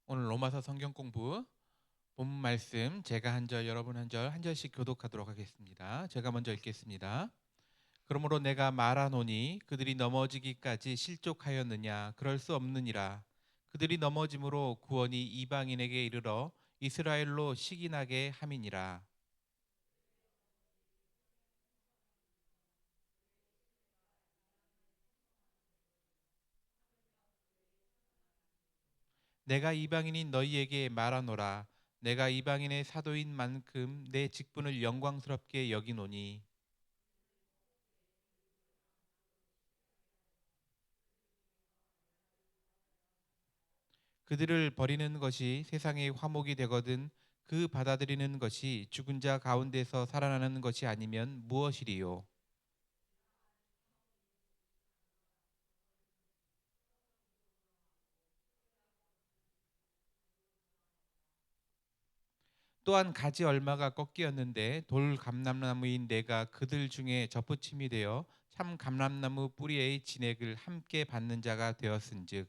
오늘 로마서 성경 공부 본문 말씀 제가 한 절 여러분 한 절 한 절씩 교독하도록 하겠습니다. 제가 먼저 읽겠습니다. 그러므로 내가 말하노니 그들이 넘어지기까지 실족하였느냐 그럴 수 없느니라. 그들이 넘어짐으로 구원이 이방인에게 이르러 이스라엘로 시기나게 함이니라. 내가 이방인인 너희에게 말하노라. 내가 이방인의 사도인 만큼 내 직분을 영광스럽게 여기노니 그들을 버리는 것이 세상의 화목이 되거든 그 받아들이는 것이 죽은 자 가운데서 살아나는 것이 아니면 무엇이리요? 또한 가지 얼마가 꺾이었는데 돌 감람나무인 내가 그들 중에 접붙임이 되어 참 감람나무 뿌리의 진액을 함께 받는 자가 되었은즉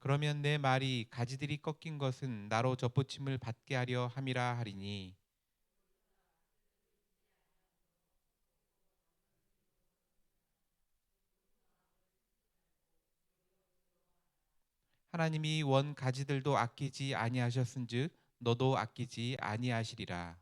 그러면 내 말이 가지들이 꺾인 것은 나로 접붙임을 받게 하려 함이라 하리니 하나님이 원 가지들도 아끼지 아니하셨은즉 너도 아끼지 아니하시리라.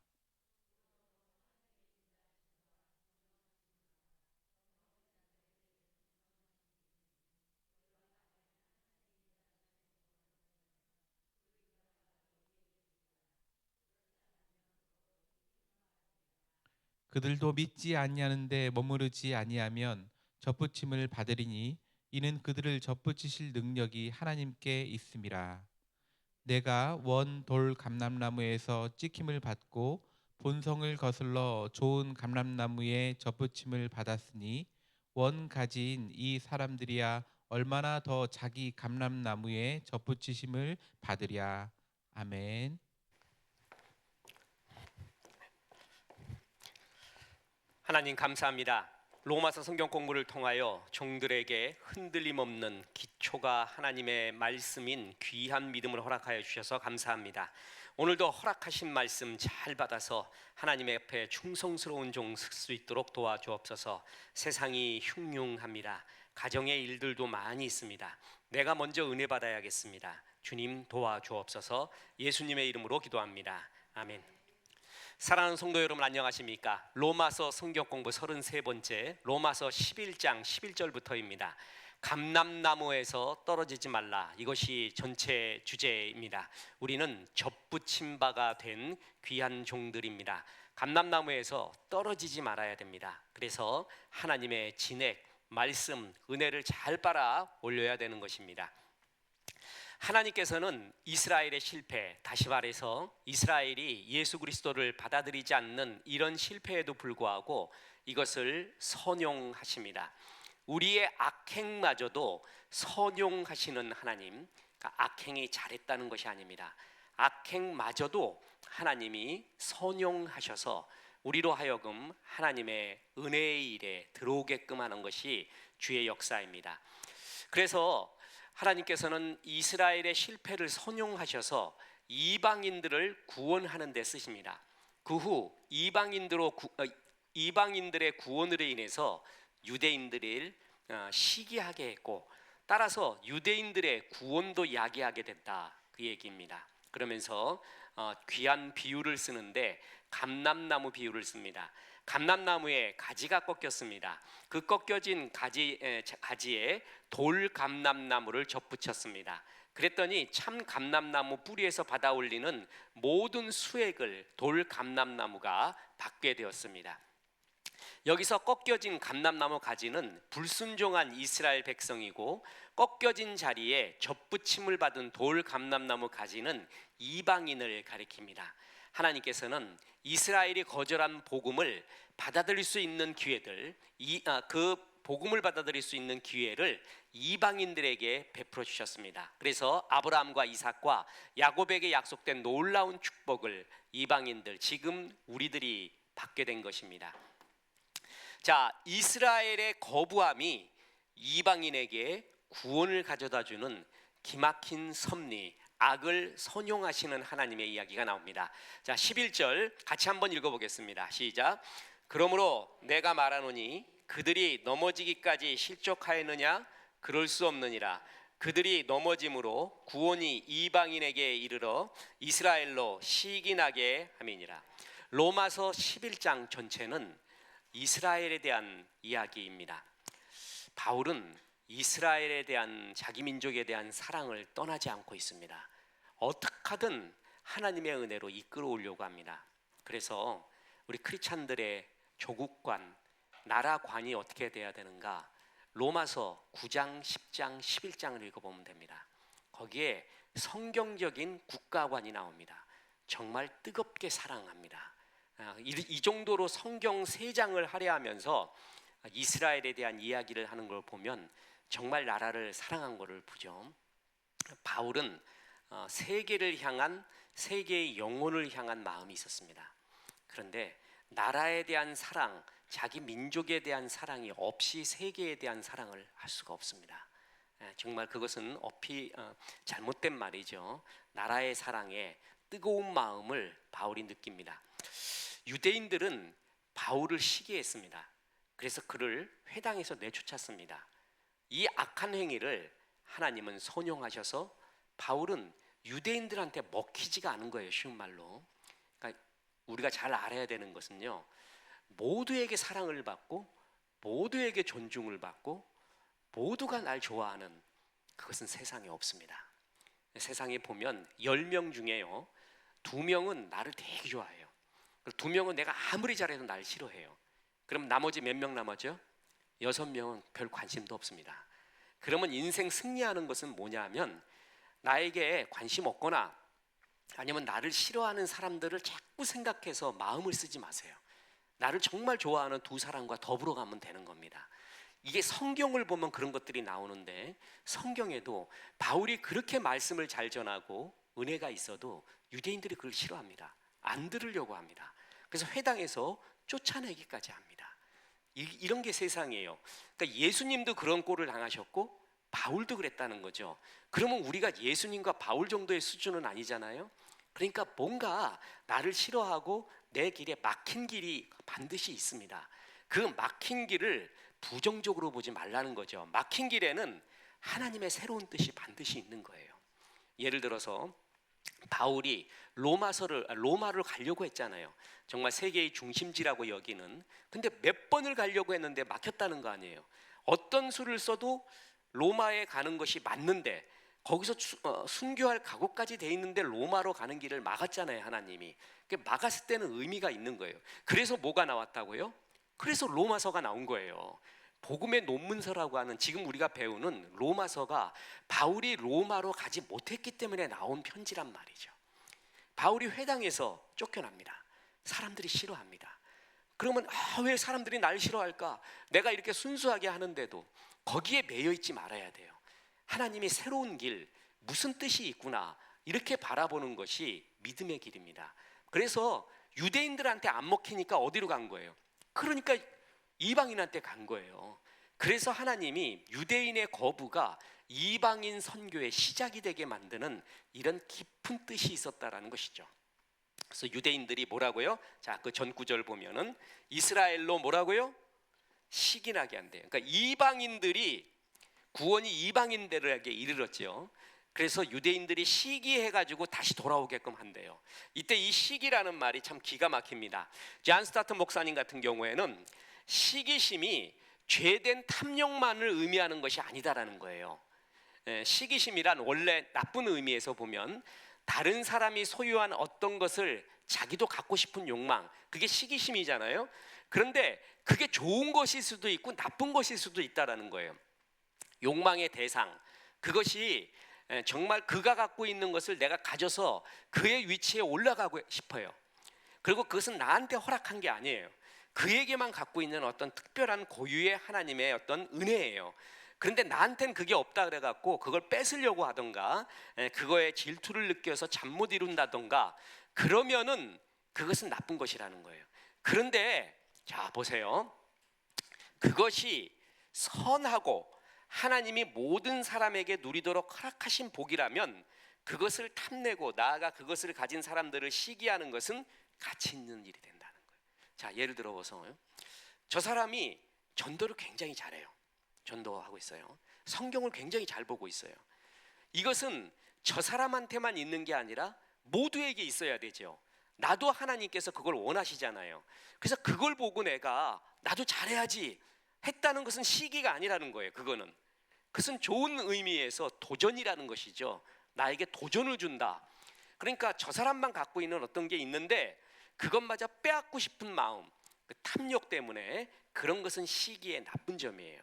그들도 믿지 아니하는데 머무르지 아니하면 접붙임을 받으리니 이는 그들을 접붙이실 능력이 하나님께 있음이라. 내가 원 돌 감람나무에서 찍힘을 받고 본성을 거슬러 좋은 감람나무에 접붙임을 받았으니 원 가지인 이 사람들이야 얼마나 더 자기 감람나무에 접붙이심을 받으랴. 아멘. 하나님 감사합니다. 로마서 성경 공부를 통하여 종들에게 흔들림 없는 기초가 하나님의 말씀인 귀한 믿음을 허락하여 주셔서 감사합니다. 오늘도 허락하신 말씀 잘 받아서 하나님의 옆에 충성스러운 종 쓸 수 있도록 도와주옵소서. 세상이 흉흉합니다. 가정의 일들도 많이 있습니다. 내가 먼저 은혜 받아야겠습니다. 주님 도와주옵소서. 예수님의 이름으로 기도합니다. 아멘. 사랑하는 성도 여러분 안녕하십니까? 로마서 성경 공부 33번째 로마서 11장 11절부터입니다. 감람나무에서 떨어지지 말라. 이것이 전체 주제입니다. 우리는 접붙임 바가 된 귀한 종들입니다. 감람나무에서 떨어지지 말아야 됩니다. 그래서 하나님의 진액, 말씀, 은혜를 잘 빨아 올려야 되는 것입니다. 하나님께서는 이스라엘의 실패, 다시 말해서 이스라엘이 예수 그리스도를 받아들이지 않는 이런 실패에도 불구하고 이것을 선용하십니다. 우리의 악행마저도 선용하시는 하나님, 그러니까 악행이 잘했다는 것이 아닙니다. 악행마저도 하나님이 선용하셔서 우리로 하여금 하나님의 은혜의 일에 들어오게끔 하는 것이 주의 역사입니다. 그래서 하나님께서는 이스라엘의 실패를 선용하셔서 이방인들을 구원하는 데 쓰십니다. 그 후 이방인들의 구원으로 인해서 유대인들을 시기하게 했고, 따라서 유대인들의 구원도 야기하게 됐다, 그 얘기입니다. 그러면서 귀한 비유를 쓰는데 감람나무 비유를 씁니다. 감람나무에 가지가 꺾였습니다. 그 꺾여진 가지에 돌 감람나무를 접붙였습니다. 그랬더니 참 감람나무 뿌리에서 받아 올리는 모든 수액을 돌 감람나무가 받게 되었습니다. 여기서 꺾여진 감람나무 가지는 불순종한 이스라엘 백성이고, 꺾여진 자리에 접붙임을 받은 돌 감람나무 가지는 이방인을 가리킵니다. 하나님께서는 이스라엘이 거절한 복음을 받아들일 수 있는 그 복음을 받아들일 수 있는 기회를 이방인들에게 베풀어 주셨습니다. 그래서 아브라함과 이삭과 야곱에게 약속된 놀라운 축복을 이방인들, 지금 우리들이 받게 된 것입니다. 자, 이스라엘의 거부함이 이방인에게 구원을 가져다주는 기막힌 섭리, 악을 선용하시는 하나님의 이야기가 나옵니다. 자, 11절 같이 한번 읽어보겠습니다. 시작. 그러므로 내가 말하노니 그들이 넘어지기까지 실족하였느냐? 그럴 수 없느니라. 그들이 넘어짐으로 구원이 이방인에게 이르러 이스라엘로 시기나게 함이니라. 로마서 11장 전체는 이스라엘에 대한 이야기입니다. 바울은 이스라엘에 대한 자기 민족에 대한 사랑을 떠나지 않고 있습니다. 어떻게 하든 하나님의 은혜로 이끌어 오려고 합니다. 그래서 우리 크리스찬들의 조국관, 나라관이 어떻게 돼야 되는가? 로마서 9장, 10장, 11장을 읽어보면 됩니다. 거기에 성경적인 국가관이 나옵니다. 정말 뜨겁게 사랑합니다. 이 정도로 성경 3장을 할애하면서 이스라엘에 대한 이야기를 하는 걸 보면 정말 나라를 사랑한 것을 보죠. 바울은 세계를 향한, 세계의 영혼을 향한 마음이 있었습니다. 그런데 나라에 대한 사랑, 자기 민족에 대한 사랑이 없이 세계에 대한 사랑을 할 수가 없습니다. 정말 그것은 잘못된 말이죠. 나라의 사랑에 뜨거운 마음을 바울이 느낍니다. 유대인들은 바울을 시기했습니다. 그래서 그를 회당에서 내쫓았습니다. 이 악한 행위를 하나님은 선용하셔서 바울은 유대인들한테 먹히지가 않은 거예요. 쉬운 말로. 그러니까 우리가 잘 알아야 되는 것은요, 모두에게 사랑을 받고 모두에게 존중을 받고 모두가 날 좋아하는 그것은 세상에 없습니다. 세상에 보면 10명 중에요 2명은 나를 되게 좋아해요. 2명은 내가 아무리 잘해도 날 싫어해요. 그럼 나머지 몇 명 남았죠? 6명은 별 관심도 없습니다. 그러면 인생 승리하는 것은 뭐냐면 나에게 관심 없거나 아니면 나를 싫어하는 사람들을 자꾸 생각해서 마음을 쓰지 마세요. 나를 정말 좋아하는 2 사람과 더불어 가면 되는 겁니다. 이게 성경을 보면 그런 것들이 나오는데 성경에도 바울이 그렇게 말씀을 잘 전하고 은혜가 있어도 유대인들이 그걸 싫어합니다. 안 들으려고 합니다. 그래서 회당에서 쫓아내기까지 합니다. 이런 게 세상이에요. 그러니까 예수님도 그런 꼴을 당하셨고 바울도 그랬다는 거죠. 그러면 우리가 예수님과 바울 정도의 수준은 아니잖아요. 그러니까 뭔가 나를 싫어하고 내 길에 막힌 길이 반드시 있습니다. 그 막힌 길을 부정적으로 보지 말라는 거죠. 막힌 길에는 하나님의 새로운 뜻이 반드시 있는 거예요. 예를 들어서 바울이 로마를 가려고 했잖아요. 정말 세계의 중심지라고 여기는. 근데 몇 번을 가려고 했는데 막혔다는 거 아니에요. 어떤 수를 써도 로마에 가는 것이 맞는데 거기서 순교할 각오까지 돼 있는데 로마로 가는 길을 막았잖아요. 하나님이. 막았을 때는 의미가 있는 거예요. 그래서 뭐가 나왔다고요? 그래서 로마서가 나온 거예요. 복음의 논문서라고 하는, 지금 우리가 배우는 로마서가 바울이 로마로 가지 못했기 때문에 나온 편지란 말이죠. 바울이 회당에서 쫓겨납니다. 사람들이 싫어합니다. 그러면 왜 사람들이 날 싫어할까? 내가 이렇게 순수하게 하는데도 거기에 매여 있지 말아야 돼요. 하나님이 새로운 길, 무슨 뜻이 있구나, 이렇게 바라보는 것이 믿음의 길입니다. 그래서 유대인들한테 안 먹히니까 어디로 간 거예요? 그러니까 이방인한테 간 거예요. 그래서 하나님이 유대인의 거부가 이방인 선교의 시작이 되게 만드는 이런 깊은 뜻이 있었다라는 것이죠. 그래서 유대인들이 뭐라고요? 자, 그 전 구절 보면은 이스라엘로 뭐라고요? 시기나게 한대요. 그러니까 이방인들이, 구원이 이방인들에게 이르렀죠. 그래서 유대인들이 시기해가지고 다시 돌아오게끔 한대요. 이때 이 시기라는 말이 참 기가 막힙니다. 존 스타트 목사님 같은 경우에는 시기심이 죄된 탐욕만을 의미하는 것이 아니다라는 거예요. 시기심이란 원래 나쁜 의미에서 보면 다른 사람이 소유한 어떤 것을 자기도 갖고 싶은 욕망, 그게 시기심이잖아요. 그런데 그게 좋은 것일 수도 있고 나쁜 것일 수도 있다라는 거예요. 욕망의 대상, 그것이 정말 그가 갖고 있는 것을 내가 가져서 그의 위치에 올라가고 싶어요. 그리고 그것은 나한테 허락한 게 아니에요. 그에게만 갖고 있는 어떤 특별한 고유의 하나님의 어떤 은혜예요. 그런데 나한테는 그게 없다 그래갖고 그걸 뺏으려고 하던가 그거에 질투를 느껴서 잠 못 이룬다던가 그러면은 그것은 나쁜 것이라는 거예요. 그런데 자 보세요. 그것이 선하고 하나님이 모든 사람에게 누리도록 허락하신 복이라면 그것을 탐내고 나아가 그것을 가진 사람들을 시기하는 것은 가치 있는 일이 된다는 거예요. 자, 예를 들어서 저 사람이 전도를 굉장히 잘해요. 전도하고 있어요. 성경을 굉장히 잘 보고 있어요. 이것은 저 사람한테만 있는 게 아니라 모두에게 있어야 되죠. 나도 하나님께서 그걸 원하시잖아요. 그래서 그걸 보고 내가 나도 잘해야지 했다는 것은 시기가 아니라는 거예요. 그것은 좋은 의미에서 도전이라는 것이죠. 나에게 도전을 준다. 그러니까 저 사람만 갖고 있는 어떤 게 있는데 그것마저 빼앗고 싶은 마음, 그 탐욕 때문에 그런 것은 시기의 나쁜 점이에요.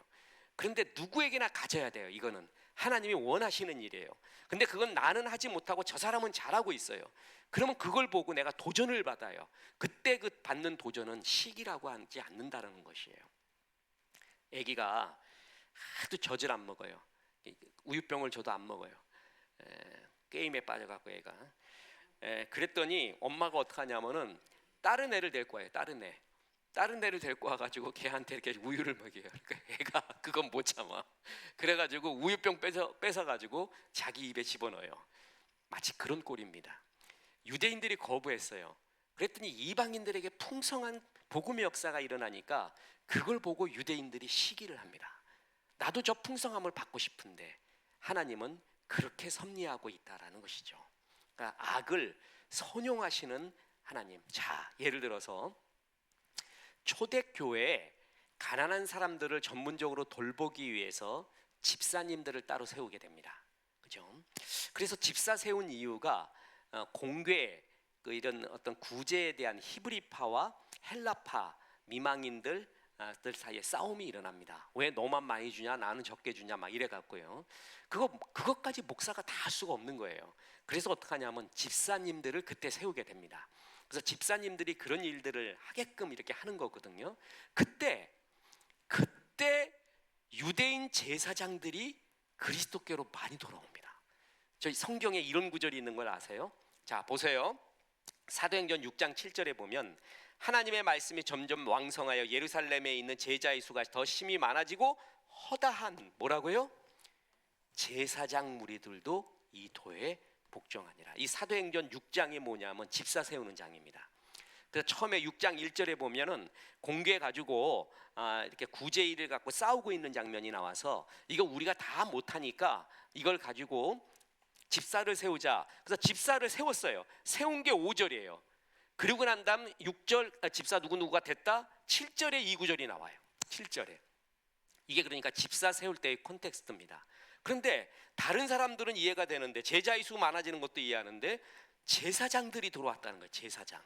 그런데 누구에게나 가져야 돼요. 이거는 하나님이 원하시는 일이에요. 근데 그건 나는 하지 못하고 저 사람은 잘하고 있어요. 그러면 그걸 보고 내가 도전을 받아요. 그때 그 받는 도전은 시기라고 하지 않는다는 것이에요. 아기가 하도 젖을 안 먹어요. 우유병을 줘도 안 먹어요. 게임에 빠져갖고 애가. 그랬더니 엄마가 어떻게 하냐면은 다른 애를 데리고 와요. 다른 애를 데리고 와가지고 걔한테 이렇게 우유를 먹여요. 그러니까 애가 그건 못 참아. 그래가지고 우유병 뺏어가지고 자기 입에 집어넣어요. 마치 그런 꼴입니다. 유대인들이 거부했어요. 그랬더니 이방인들에게 풍성한 복음의 역사가 일어나니까 그걸 보고 유대인들이 시기를 합니다. 나도 저 풍성함을 받고 싶은데 하나님은 그렇게 섭리하고 있다라는 것이죠. 그러니까 악을 선용하시는 하나님. 자, 예를 들어서 초대교회에 가난한 사람들을 전문적으로 돌보기 위해서 집사님들을 따로 세우게 됩니다. 그죠? 그래서 집사 세운 이유가 공회 이런 어떤 구제에 대한 히브리파와 헬라파 미망인들 사이에 싸움이 일어납니다. 왜 너만 많이 주냐 나는 적게 주냐 막 이래 갖고요. 그것까지 목사가 다 할 수가 없는 거예요. 그래서 어떻게 하냐면 집사님들을 그때 세우게 됩니다. 그래서 집사님들이 그런 일들을 하게끔 이렇게 하는 거거든요. 그때 유대인 제사장들이 그리스도께로 많이 돌아옵니다. 저희 성경에 이런 구절이 있는 걸 아세요? 자, 보세요. 사도행전 6장 7절에 보면 하나님의 말씀이 점점 왕성하여 예루살렘에 있는 제자의 수가 더 심히 많아지고 허다한 뭐라고요? 제사장 무리들도 이 도에 복종하니라. 이 사도행전 6장이 뭐냐면 집사 세우는 장입니다. 그래서 처음에 6장 1절에 보면은 공개 가지고 이렇게 구제 일을 갖고 싸우고 있는 장면이 나와서 이거 우리가 다 못하니까 이걸 가지고 집사를 세우자. 그래서 집사를 세웠어요. 세운 게 5절이에요. 그리고 난 다음 6절 집사 누구누구가 됐다. 7절에 이 구절이 나와요. 7절에. 이게 그러니까 집사 세울 때의 콘텍스트입니다. 그런데 다른 사람들은 이해가 되는데 제자의 수 많아지는 것도 이해하는데 제사장들이 들어왔다는 거예요. 제사장.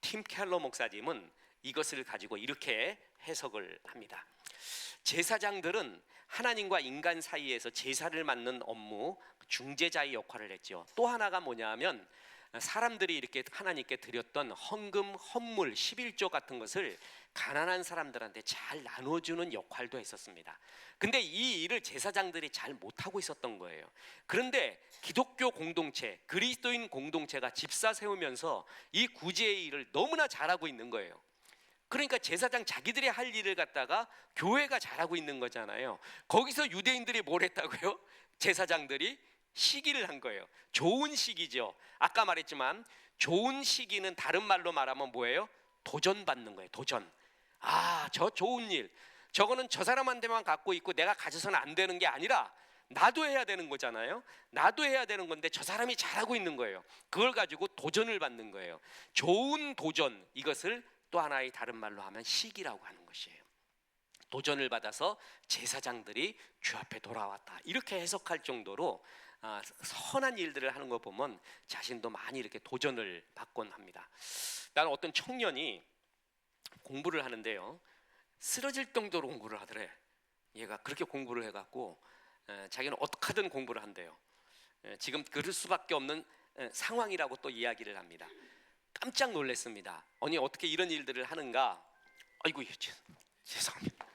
팀 켈러 목사님은 이것을 가지고 이렇게 해석을 합니다. 제사장들은 하나님과 인간 사이에서 제사를 맡는 업무, 중재자의 역할을 했죠. 또 하나가 뭐냐면 사람들이 이렇게 하나님께 드렸던 헌금, 헌물, 11조 같은 것을 가난한 사람들한테 잘 나눠주는 역할도 했었습니다. 근데 이 일을 제사장들이 잘 못하고 있었던 거예요. 그런데 기독교 공동체, 그리스도인 공동체가 집사 세우면서 이 구제의 일을 너무나 잘하고 있는 거예요. 그러니까 제사장 자기들이 할 일을 갖다가 교회가 잘하고 있는 거잖아요. 거기서 유대인들이 뭘 했다고요? 제사장들이 시기를 한 거예요. 좋은 시기죠. 아까 말했지만 좋은 시기는 다른 말로 말하면 뭐예요? 도전받는 거예요. 도전. 저 좋은 일. 저거는 저 사람한테만 갖고 있고 내가 가져서는 안 되는 게 아니라 나도 해야 되는 거잖아요. 나도 해야 되는 건데 저 사람이 잘하고 있는 거예요. 그걸 가지고 도전을 받는 거예요. 좋은 도전. 이것을 또 하나의 다른 말로 하면 시기라고 하는 것이에요. 도전을 받아서 제사장들이 주 앞에 돌아왔다. 이렇게 해석할 정도로 선한 일들을 하는 거 보면 자신도 많이 이렇게 도전을 받곤 합니다. 나는 어떤 청년이 공부를 하는데요, 쓰러질 정도로 공부를 하더래. 얘가 그렇게 공부를 해갖고 자기는 어떻게든 공부를 한대요. 지금 그럴 수밖에 없는 상황이라고 또 이야기를 합니다. 깜짝 놀랐습니다. 아니 어떻게 이런 일들을 하는가? 아이고 죄송합니다.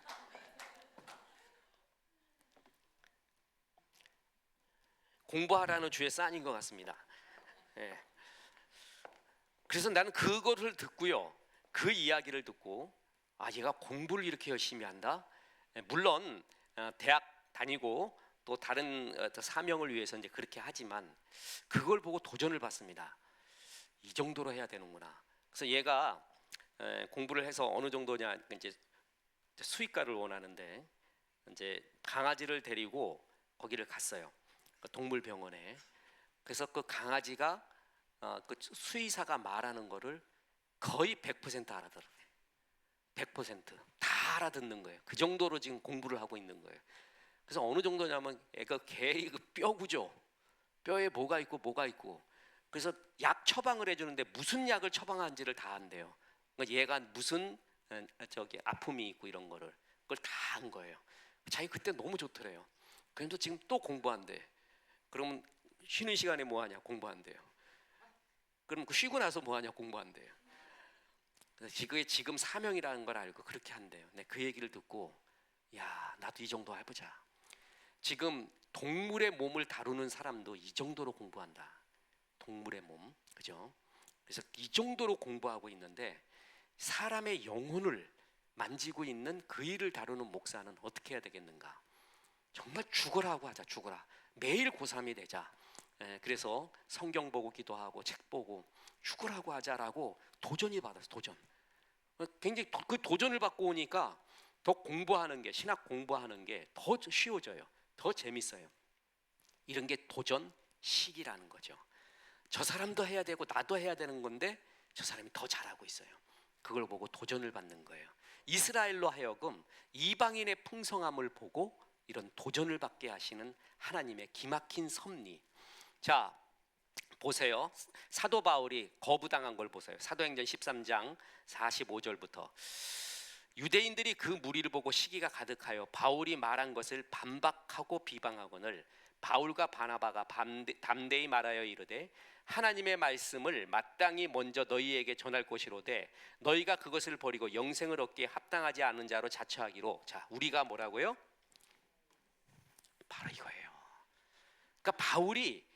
공부하라는 주의 싼인 것 같습니다. 그래서 나는 그거를 듣고요, 그 이야기를 듣고 얘가 공부를 이렇게 열심히 한다. 물론 대학 다니고 또 다른 사명을 위해서 이제 그렇게 하지만 그걸 보고 도전을 받습니다. 이 정도로 해야 되는구나. 그래서 얘가 공부를 해서 어느 정도냐, 이제 수의과를 원하는데 이제 강아지를 데리고 거기를 갔어요. 그 동물병원에. 그래서 그 강아지가 그 수의사가 말하는 거를 거의 100% 알아들어요. 100%다 알아듣는 거예요. 그 정도로 지금 공부를 하고 있는 거예요. 그래서 어느 정도냐면 애가 개의 그 뼈구조, 뼈에 뭐가 있고 뭐가 있고, 그래서 약 처방을 해주는데 무슨 약을 처방하는지를 다 안대요. 그러니까 얘가 무슨 아픔이 있고 이런 거를 그걸 다 한 거예요. 자기 그때 너무 좋더래요. 그런데 지금 또 공부한대. 그러면 쉬는 시간에 뭐 하냐? 공부한대요. 그럼 그 쉬고 나서 뭐 하냐? 공부한대요. 그래서 그게 지금 사명이라는 걸 알고 그렇게 한대요. 네, 그 얘기를 듣고 야, 나도 이 정도 해보자. 지금 동물의 몸을 다루는 사람도 이 정도로 공부한다. 동물의 몸, 그죠? 그래서 이 정도로 공부하고 있는데 사람의 영혼을 만지고 있는 그 일을 다루는 목사는 어떻게 해야 되겠는가? 정말 죽으라고 하자, 죽으라. 매일 고3이 되자. 그래서 성경 보고 기도하고 책 보고 죽으라고 하자라고 도전이 받았어. 도전. 굉장히 그 도전을 받고 오니까 더 공부하는 게, 신학 공부하는 게 더 쉬워져요. 더 재밌어요. 이런 게 도전식이라는 거죠. 저 사람도 해야 되고 나도 해야 되는 건데 저 사람이 더 잘하고 있어요. 그걸 보고 도전을 받는 거예요. 이스라엘로 하여금 이방인의 풍성함을 보고 이런 도전을 받게 하시는 하나님의 기막힌 섭리. 자, 보세요. 사도 바울이 거부당한 걸 보세요. 사도행전 13장 45절부터 유대인들이 그 무리를 보고 시기가 가득하여 바울이 말한 것을 반박하고 비방하거늘 바울과 바나바가 담대히 말하여 이르되 하나님의 말씀을 마땅히 먼저 너희에게 전할 것이로되 너희가 그것을 버리고 영생을 얻기에 합당하지 않은 자로 자처하기로. 자, 우리가 뭐라고요? 바로 이거예요. 그러니까 바울이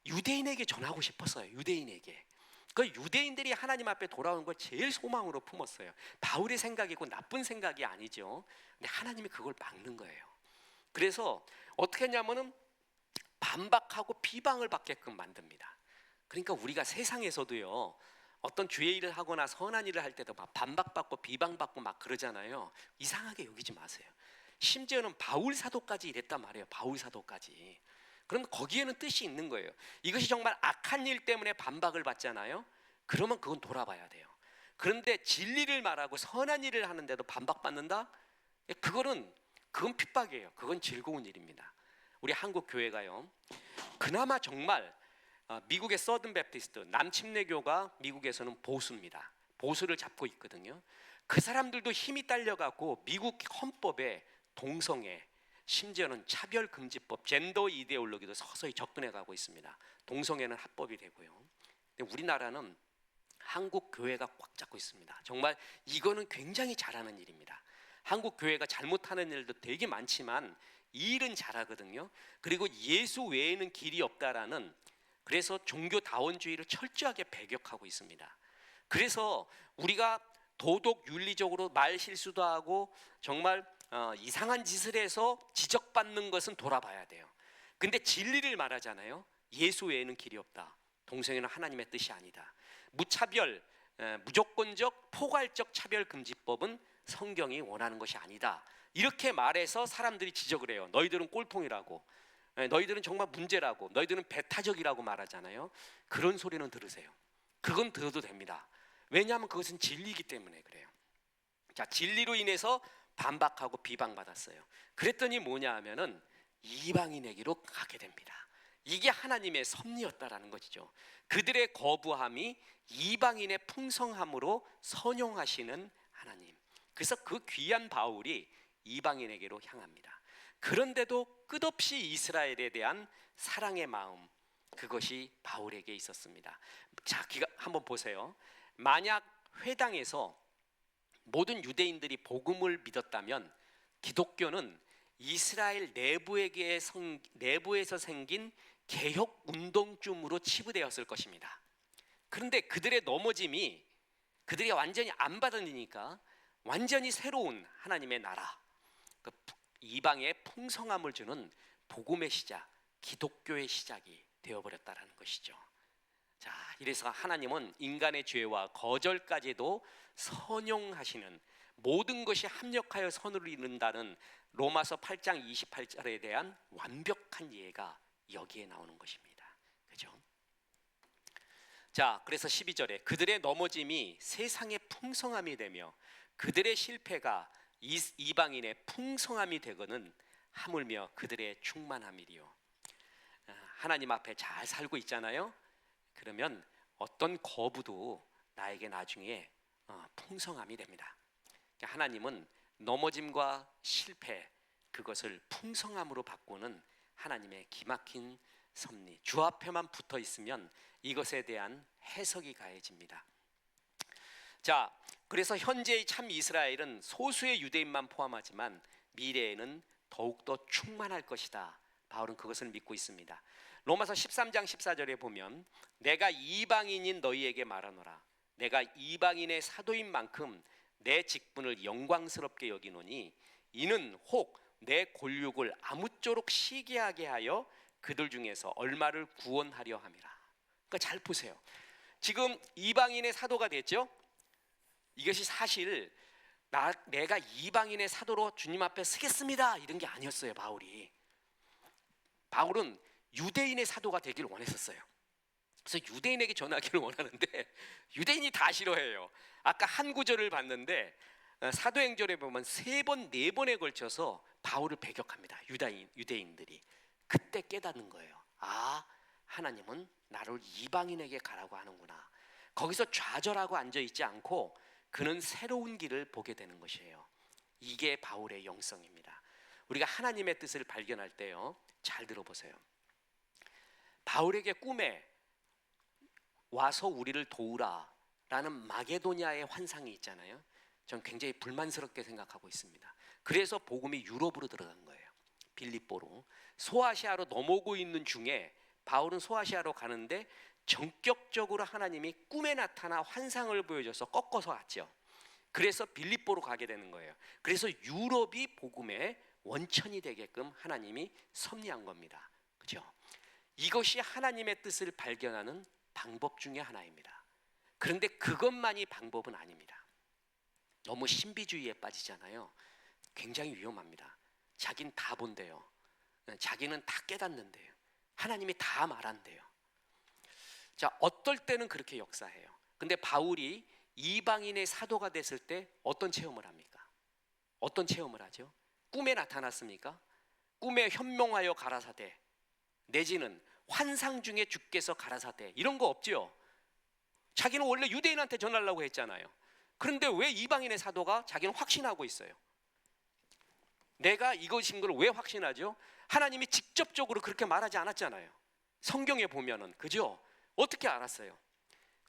유대인에게 전하고 싶었어요. 유대인에게. 그 유대인들이 하나님 앞에 돌아오는 걸 제일 소망으로 품었어요. 바울의 생각이고 나쁜 생각이 아니죠. 근데 하나님이 그걸 막는 거예요. 그래서 어떻게 했냐면은 반박하고 비방을 받게끔 만듭니다. 그러니까 우리가 세상에서도요, 어떤 죄의 일을 하거나 선한 일을 할 때도 막 반박받고 비방받고 막 그러잖아요. 이상하게 여기지 마세요. 심지어는 바울 사도까지 이랬단 말이에요. 바울 사도까지. 그럼 거기에는 뜻이 있는 거예요. 이것이 정말 악한 일 때문에 반박을 받잖아요. 그러면 그건 돌아봐야 돼요. 그런데 진리를 말하고 선한 일을 하는데도 반박받는다? 그건 핍박이에요. 그건 즐거운 일입니다. 우리 한국 교회가요, 그나마 정말 미국의 서든 베프티스트 남침례교가 미국에서는 보수입니다. 보수를 잡고 있거든요. 그 사람들도 힘이 딸려갖고 미국 헌법에 동성애, 심지어는 차별금지법, 젠더 이데올로기도 서서히 접근해가고 있습니다. 동성애는 합법이 되고요. 근데 우리나라는 한국 교회가 꽉 잡고 있습니다. 정말 이거는 굉장히 잘하는 일입니다. 한국 교회가 잘못하는 일도 되게 많지만 이 일은 잘하거든요. 그리고 예수 외에는 길이 없다라는, 그래서 종교다원주의를 철저하게 배격하고 있습니다. 그래서 우리가 도덕 윤리적으로 말 실수도 하고 정말 이상한 짓을 해서 지적받는 것은 돌아봐야 돼요. 근데 진리를 말하잖아요. 예수 외에는 길이 없다. 동성애는 하나님의 뜻이 아니다. 무차별, 무조건적, 포괄적 차별금지법은 성경이 원하는 것이 아니다. 이렇게 말해서 사람들이 지적을 해요. 너희들은 꼴통이라고, 너희들은 정말 문제라고, 너희들은 배타적이라고 말하잖아요. 그런 소리는 들으세요. 그건 들어도 됩니다. 왜냐하면 그것은 진리이기 때문에 그래요. 자, 진리로 인해서 반박하고 비방받았어요. 그랬더니 뭐냐 하면은 이방인에게로 가게 됩니다. 이게 하나님의 섭리였다라는 것이죠. 그들의 거부함이 이방인의 풍성함으로 선용하시는 하나님. 그래서 그 귀한 바울이 이방인에게로 향합니다. 그런데도 끝없이 이스라엘에 대한 사랑의 마음, 그것이 바울에게 있었습니다. 자, 한번 보세요. 만약 회당에서 모든 유대인들이 복음을 믿었다면 기독교는 이스라엘 내부에서 생긴 개혁 운동쯤으로 치부되었을 것입니다. 그런데 그들의 넘어짐이 그들이 완전히 안 받아들이니까 완전히 새로운 하나님의 나라, 그 이방의 풍성함을 주는 복음의 시작, 기독교의 시작이 되어버렸다라는 것이죠. 자, 이래서 하나님은 인간의 죄와 거절까지도 선용하시는, 모든 것이 합력하여 선을 이룬다는 로마서 8장 28절에 대한 완벽한 이해가 여기에 나오는 것입니다. 그죠? 자, 그래서 12절에 그들의 넘어짐이 세상의 풍성함이 되며 그들의 실패가 이방인의 풍성함이 되거는 하물며 그들의 충만함이리요. 하나님 앞에 잘 살고 있잖아요. 그러면 어떤 거부도 나에게 나중에 풍성함이 됩니다. 하나님은 넘어짐과 실패, 그것을 풍성함으로 바꾸는 하나님의 기막힌 섭리, 주 앞에만 붙어 있으면 이것에 대한 해석이 가해집니다. 자, 그래서 현재의 참 이스라엘은 소수의 유대인만 포함하지만 미래에는 더욱더 충만할 것이다. 바울은 그것을 믿고 있습니다. 로마서 13장 14절에 보면 내가 이방인인 너희에게 말하노라. 내가 이방인의 사도인 만큼 내 직분을 영광스럽게 여기노니 이는 혹 내 골육을 아무쪼록 시기하게 하여 그들 중에서 얼마를 구원하려 함이라. 그러니까 잘 보세요. 지금 이방인의 사도가 됐죠. 이것이 사실 내가 이방인의 사도로 주님 앞에 서겠습니다 이런 게 아니었어요. 바울은 유대인의 사도가 되기를 원했었어요. 그래서 유대인에게 전하기를 원하는데 유대인이 다 싫어해요. 아까 한 구절을 봤는데 사도행전에 보면 3번, 4번에 걸쳐서 바울을 배격합니다. 유대인들이. 그때 깨닫는 거예요. 아, 하나님은 나를 이방인에게 가라고 하는구나. 거기서 좌절하고 앉아있지 않고 그는 새로운 길을 보게 되는 것이에요. 이게 바울의 영성입니다. 우리가 하나님의 뜻을 발견할 때요, 잘 들어보세요. 바울에게 꿈에 와서 우리를 도우라 라는 마게도냐의 환상이 있잖아요. 전 굉장히 불만스럽게 생각하고 있습니다. 그래서 복음이 유럽으로 들어간 거예요. 빌립보로. 소아시아로 넘어오고 있는 중에 바울은 소아시아로 가는데 전격적으로 하나님이 꿈에 나타나 환상을 보여줘서 꺾어서 왔죠. 그래서 빌립보로 가게 되는 거예요. 그래서 유럽이 복음의 원천이 되게끔 하나님이 섭리한 겁니다. 그죠? 이것이 하나님의 뜻을 발견하는 방법 중에 하나입니다. 그런데 그것만이 방법은 아닙니다. 너무 신비주의에 빠지잖아요. 굉장히 위험합니다. 자기는 다 본대요. 자기는 다 깨닫는데요. 하나님이 다 말한대요. 자, 어떨 때는 그렇게 역사해요. 근데 바울이 이방인의 사도가 됐을 때 어떤 체험을 합니까? 어떤 체험을 하죠? 꿈에 나타났습니까? 꿈에 현몽하여 가라사대, 내지는 환상 중에 주께서 가라사대, 이런 거 없죠. 자기는 원래 유대인한테 전하려고 했잖아요. 그런데 왜 이방인의 사도가 자기는 확신하고 있어요? 내가 이것인 걸 왜 확신하죠? 하나님이 직접적으로 그렇게 말하지 않았잖아요. 성경에 보면은, 그죠? 어떻게 알았어요?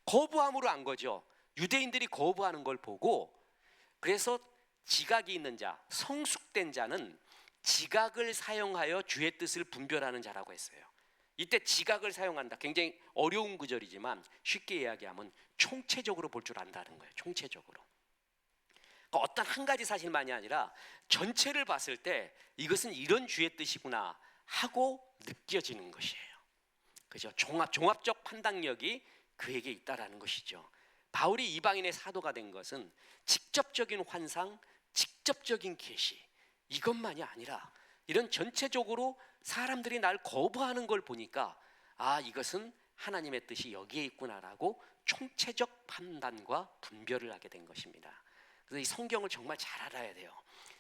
거부함으로 안 거죠. 유대인들이 거부하는 걸 보고, 그래서 지각이 있는 자, 성숙된 자는 지각을 사용하여 주의 뜻을 분별하는 자라고 했어요. 이때 지각을 사용한다. 굉장히 어려운 구절이지만 쉽게 이야기하면 총체적으로 볼 줄 안다는 거예요. 총체적으로. 그러니까 어떤 한 가지 사실만이 아니라 전체를 봤을 때 이것은 이런 주의 뜻이구나 하고 느껴지는 것이에요. 그죠? 종합적 판단력이 그에게 있다라는 것이죠. 바울이 이방인의 사도가 된 것은 직접적인 환상, 직접적인 계시, 이것만이 아니라 이런 전체적으로 사람들이 날 거부하는 걸 보니까 아, 이것은 하나님의 뜻이 여기에 있구나라고 총체적 판단과 분별을 하게 된 것입니다. 그래서 이 성경을 정말 잘 알아야 돼요.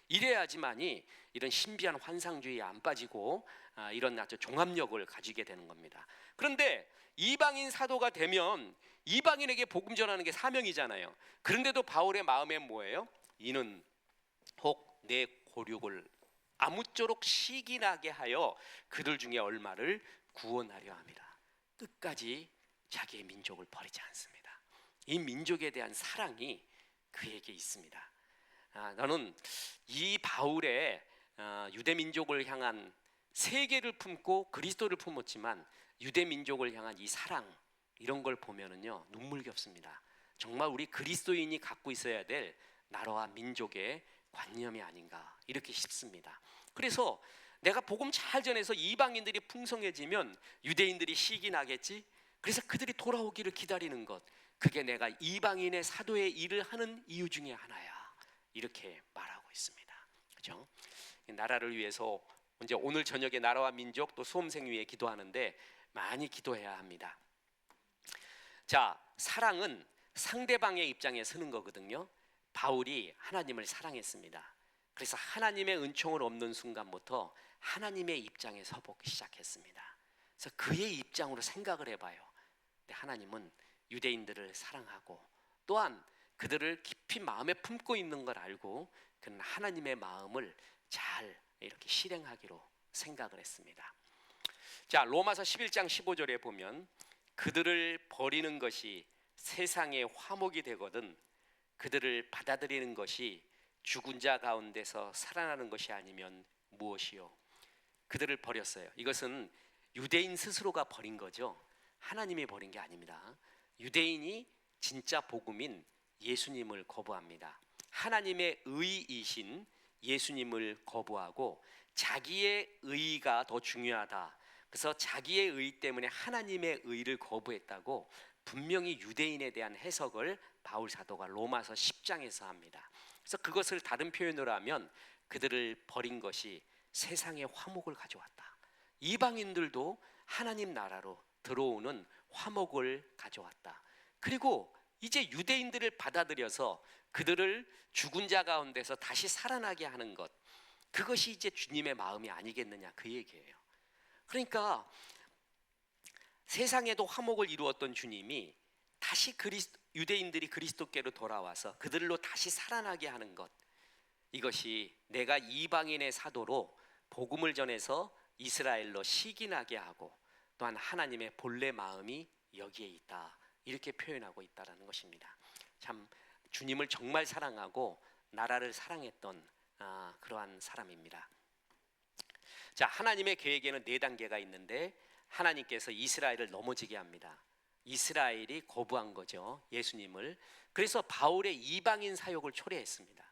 이래야지만이 이런 신비한 환상주의에 안 빠지고 이런 아주 종합력을 가지게 되는 겁니다. 그런데 이방인 사도가 되면 이방인에게 복음 전하는 게 사명이잖아요. 그런데도 바울의 마음엔 뭐예요? 이는 혹 내 고륙을 아무쪼록 시기나게 하여 그들 중에 얼마를 구원하려 합니다. 끝까지 자기의 민족을 버리지 않습니다. 이 민족에 대한 사랑이 그에게 있습니다. 나는 이 바울의 유대 민족을 향한 세계를 품고 그리스도를 품었지만 유대 민족을 향한 이 사랑, 이런 걸 보면은요 눈물겹습니다. 정말 우리 그리스도인이 갖고 있어야 될 나라와 민족의 관념이 아닌가 이렇게 싶습니다. 그래서 내가 복음 잘 전해서 이방인들이 풍성해지면 유대인들이 시기 나겠지. 그래서 그들이 돌아오기를 기다리는 것, 그게 내가 이방인의 사도의 일을 하는 이유 중에 하나야, 이렇게 말하고 있습니다. 그죠? 나라를 위해서 이제 오늘 저녁에 나라와 민족 또 수험생 위해 기도하는데 많이 기도해야 합니다. 자, 사랑은 상대방의 입장에 서는 거거든요. 바울이 하나님을 사랑했습니다. 그래서 하나님의 은총을 얻는 순간부터 하나님의 입장에 서보기 시작했습니다. 그래서 그의 입장으로 생각을 해봐요. 근데 하나님은 유대인들을 사랑하고 또한 그들을 깊이 마음에 품고 있는 걸 알고 그는 하나님의 마음을 잘 이렇게 실행하기로 생각을 했습니다. 자, 로마서 11장 15절에 보면 그들을 버리는 것이 세상의 화목이 되거든 그들을 받아들이는 것이 죽은 자 가운데서 살아나는 것이 아니면 무엇이요? 그들을 버렸어요. 이것은 유대인 스스로가 버린 거죠. 하나님이 버린 게 아닙니다. 유대인이 진짜 복음인 예수님을 거부합니다. 하나님의 의이신 예수님을 거부하고 자기의 의가 더 중요하다. 그래서 자기의 의 때문에 하나님의 의를 거부했다고 분명히 유대인에 대한 해석을 바울 사도가 로마서 10장에서 합니다. 그래서 그것을 다른 표현으로 하면 그들을 버린 것이 세상의 화목을 가져왔다. 이방인들도 하나님 나라로 들어오는 화목을 가져왔다. 그리고 이제 유대인들을 받아들여서 그들을 죽은 자 가운데서 다시 살아나게 하는 것, 그것이 이제 주님의 마음이 아니겠느냐, 그 얘기예요. 그러니까 세상에도 화목을 이루었던 주님이 다시 유대인들이 그리스도께로 돌아와서 그들로 다시 살아나게 하는 것, 이것이 내가 이방인의 사도로 복음을 전해서 이스라엘로 시기나게 하고 또한 하나님의 본래 마음이 여기에 있다, 이렇게 표현하고 있다는 것입니다. 참 주님을 정말 사랑하고 나라를 사랑했던 그러한 사람입니다. 자, 하나님의 계획에는 4단계가 있는데 하나님께서 이스라엘을 넘어지게 합니다. 이스라엘이 거부한 거죠, 예수님을. 그래서 바울의 이방인 사역을 초래했습니다.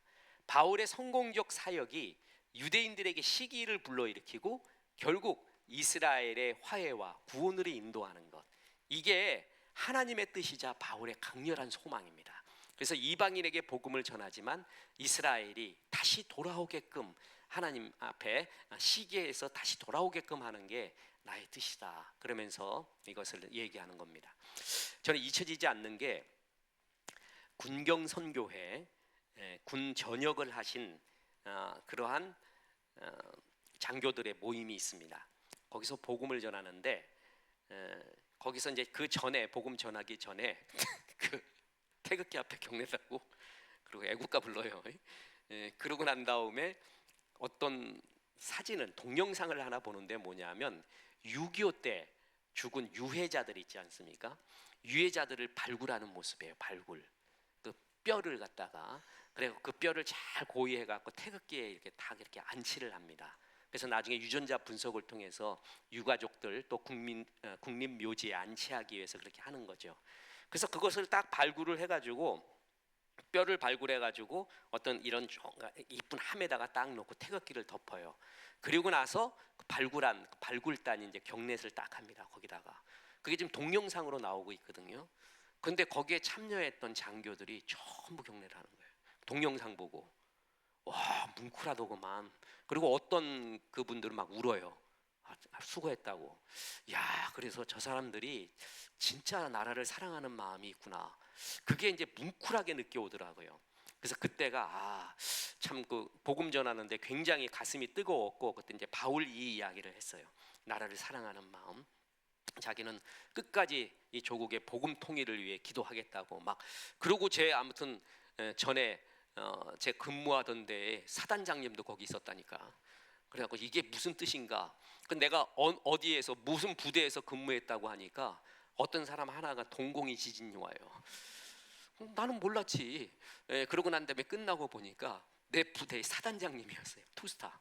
바울의 성공적 사역이 유대인들에게 시기를 불러일으키고 결국 이스라엘의 화해와 구원으로 인도하는 것, 이게 하나님의 뜻이자 바울의 강렬한 소망입니다. 그래서 이방인에게 복음을 전하지만 이스라엘이 다시 돌아오게끔, 하나님 앞에 시기에서 다시 돌아오게끔 하는 게 나의 뜻이다, 그러면서 이것을 얘기하는 겁니다. 저는 잊혀지지 않는 게 군경선교회 군 전역을 하신 그러한 장교들의 모임이 있습니다. 거기서 복음을 전하는데 거기서 이제 그 전에 복음 전하기 전에 그 태극기 앞에 경례하고 그리고 애국가 불러요. 그러고 난 다음에 어떤 사진은 동영상을 하나 보는데 뭐냐면 6.25 때 죽은 유해자들 있지 않습니까? 유해자들을 발굴하는 모습이에요. 발굴. 그 뼈를 갖다가, 그래서 그 뼈를 잘 고이해 갖고 태극기에 이렇게 다 이렇게 안치를 합니다. 그래서 나중에 유전자 분석을 통해서 유가족들 또 국립 묘지에 안치하기 위해서 그렇게 하는 거죠. 그래서 그것을 딱 발굴을 해가지고 뼈를 발굴해가지고 어떤 이런 이쁜 함에다가 딱 놓고 태극기를 덮어요. 그리고 나서 그 발굴한 발굴단이 이제 경례를 딱 합니다. 거기다가 그게 지금 동영상으로 나오고 있거든요. 근데 거기에 참여했던 장교들이 전부 경례를 하는 거예요. 동영상 보고 와, 뭉클하더구만. 그리고 어떤 그분들은 막 울어요. 수고했다고. 야, 그래서 저 사람들이 진짜 나라를 사랑하는 마음이 있구나, 그게 이제 뭉클하게 느껴오더라고요. 그래서 그때가 참 그 복음 전하는데 굉장히 가슴이 뜨거웠고, 그때 이제 바울 이 이야기를 했어요. 나라를 사랑하는 마음, 자기는 끝까지 이 조국의 복음 통일을 위해 기도하겠다고 막. 그리고 제 아무튼 전에 제 근무하던 데에 사단장님도 거기 있었다니까. 그래갖고 이게 무슨 뜻인가? 그 내가 어디에서 무슨 부대에서 근무했다고 하니까 어떤 사람 하나가 동공이 지진이 와요. 나는 몰랐지. 그러고 난 다음에 끝나고 보니까 내 부대의 사단장님이었어요. 투스타.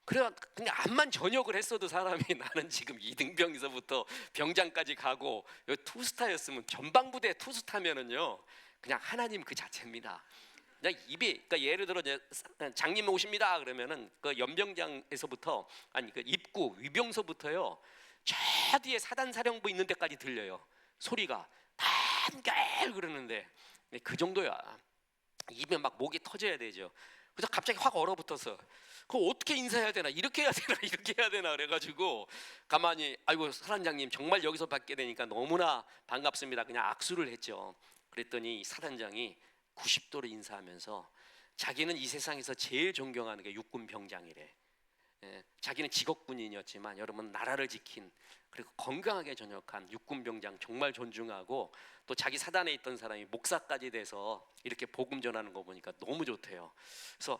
그래 그냥 암만 전역을 했어도 사람이 나는 지금 이등병에서부터 병장까지 가고 투스타였으면 전방부대 투스타면은요 그냥 하나님 그 자체입니다. 그냥 입이 그러니까 예를 들어 이제 장님 오십니다 그러면은 그 연병장에서부터 아니 그 입구 위병소부터요 저 뒤에 사단사령부 있는 데까지 들려요. 소리가 단결 그러는데 그 정도야. 입에 막 목이 터져야 되죠. 그래서 갑자기 확 얼어붙어서 그거 어떻게 인사해야 되나 이렇게 해야 되나 이렇게 해야 되나 그래가지고 가만히 아이고 사단장님 정말 여기서 뵙게 되니까 너무나 반갑습니다. 그냥 악수를 했죠. 그랬더니 사단장이 90도로 인사하면서 자기는 이 세상에서 제일 존경하는 게 육군 병장이래. 자기는 직업군인이었지만 여러분 나라를 지킨 그리고 건강하게 전역한 육군 병장 정말 존중하고 또 자기 사단에 있던 사람이 목사까지 돼서 이렇게 복음 전하는 거 보니까 너무 좋대요. 그래서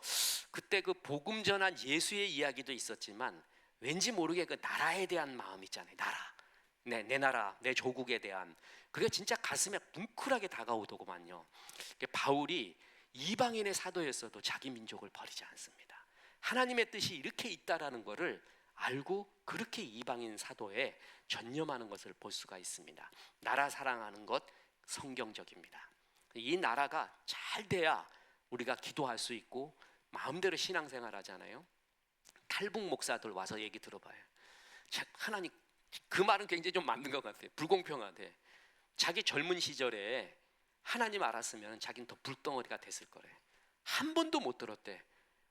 그때 그 복음 전한 예수의 이야기도 있었지만 왠지 모르게 그 나라에 대한 마음 있잖아요. 나라, 내 나라, 내 조국에 대한 그게 진짜 가슴에 뭉클하게 다가오더구만요. 바울이 이방인의 사도였어도 자기 민족을 버리지 않습니다. 하나님의 뜻이 이렇게 있다라는 것을 알고 그렇게 이방인 사도에 전념하는 것을 볼 수가 있습니다. 나라 사랑하는 것 성경적입니다. 이 나라가 잘 돼야 우리가 기도할 수 있고 마음대로 신앙생활 하잖아요. 탈북 목사들 와서 얘기 들어봐요. 하나님 그 말은 굉장히 좀 맞는 것 같아요. 불공평하대. 자기 젊은 시절에 하나님 알았으면 자기는 더 불덩어리가 됐을 거래. 한 번도 못 들었대.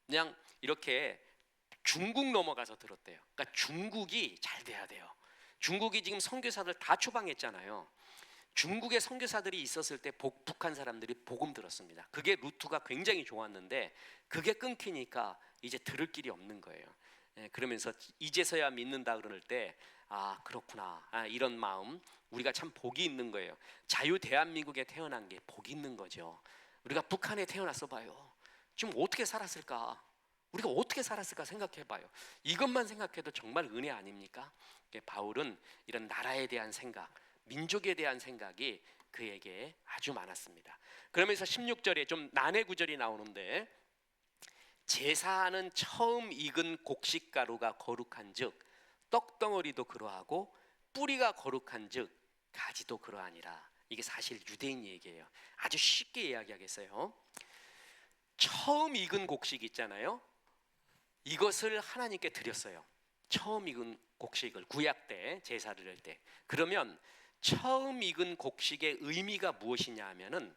그냥 이렇게 중국 넘어가서 들었대요. 그러니까 중국이 잘 돼야 돼요. 중국이 지금 선교사들 다 추방했잖아요. 중국의 선교사들이 있었을 때 북한 사람들이 복음 들었습니다. 그게 루트가 굉장히 좋았는데 그게 끊기니까 이제 들을 길이 없는 거예요. 그러면서 이제서야 믿는다 그럴 때 아 그렇구나 이런 마음 우리가 참 복이 있는 거예요. 자유 대한민국에 태어난 게 복이 있는 거죠. 우리가 북한에 태어났어 봐요. 지금 어떻게 살았을까? 우리가 어떻게 살았을까 생각해봐요. 이것만 생각해도 정말 은혜 아닙니까? 바울은 이런 나라에 대한 생각, 민족에 대한 생각이 그에게 아주 많았습니다. 그러면서 16절에 좀 난해 구절이 나오는데 제사하는 처음 익은 곡식가루가 거룩한즉 떡덩어리도 그러하고 뿌리가 거룩한즉 가지도 그러하니라. 이게 사실 유대인 얘기예요. 아주 쉽게 이야기하겠어요. 처음 익은 곡식 있잖아요. 이것을 하나님께 드렸어요. 처음 익은 곡식을 구약 때 제사를 할 때. 그러면 처음 익은 곡식의 의미가 무엇이냐 하면은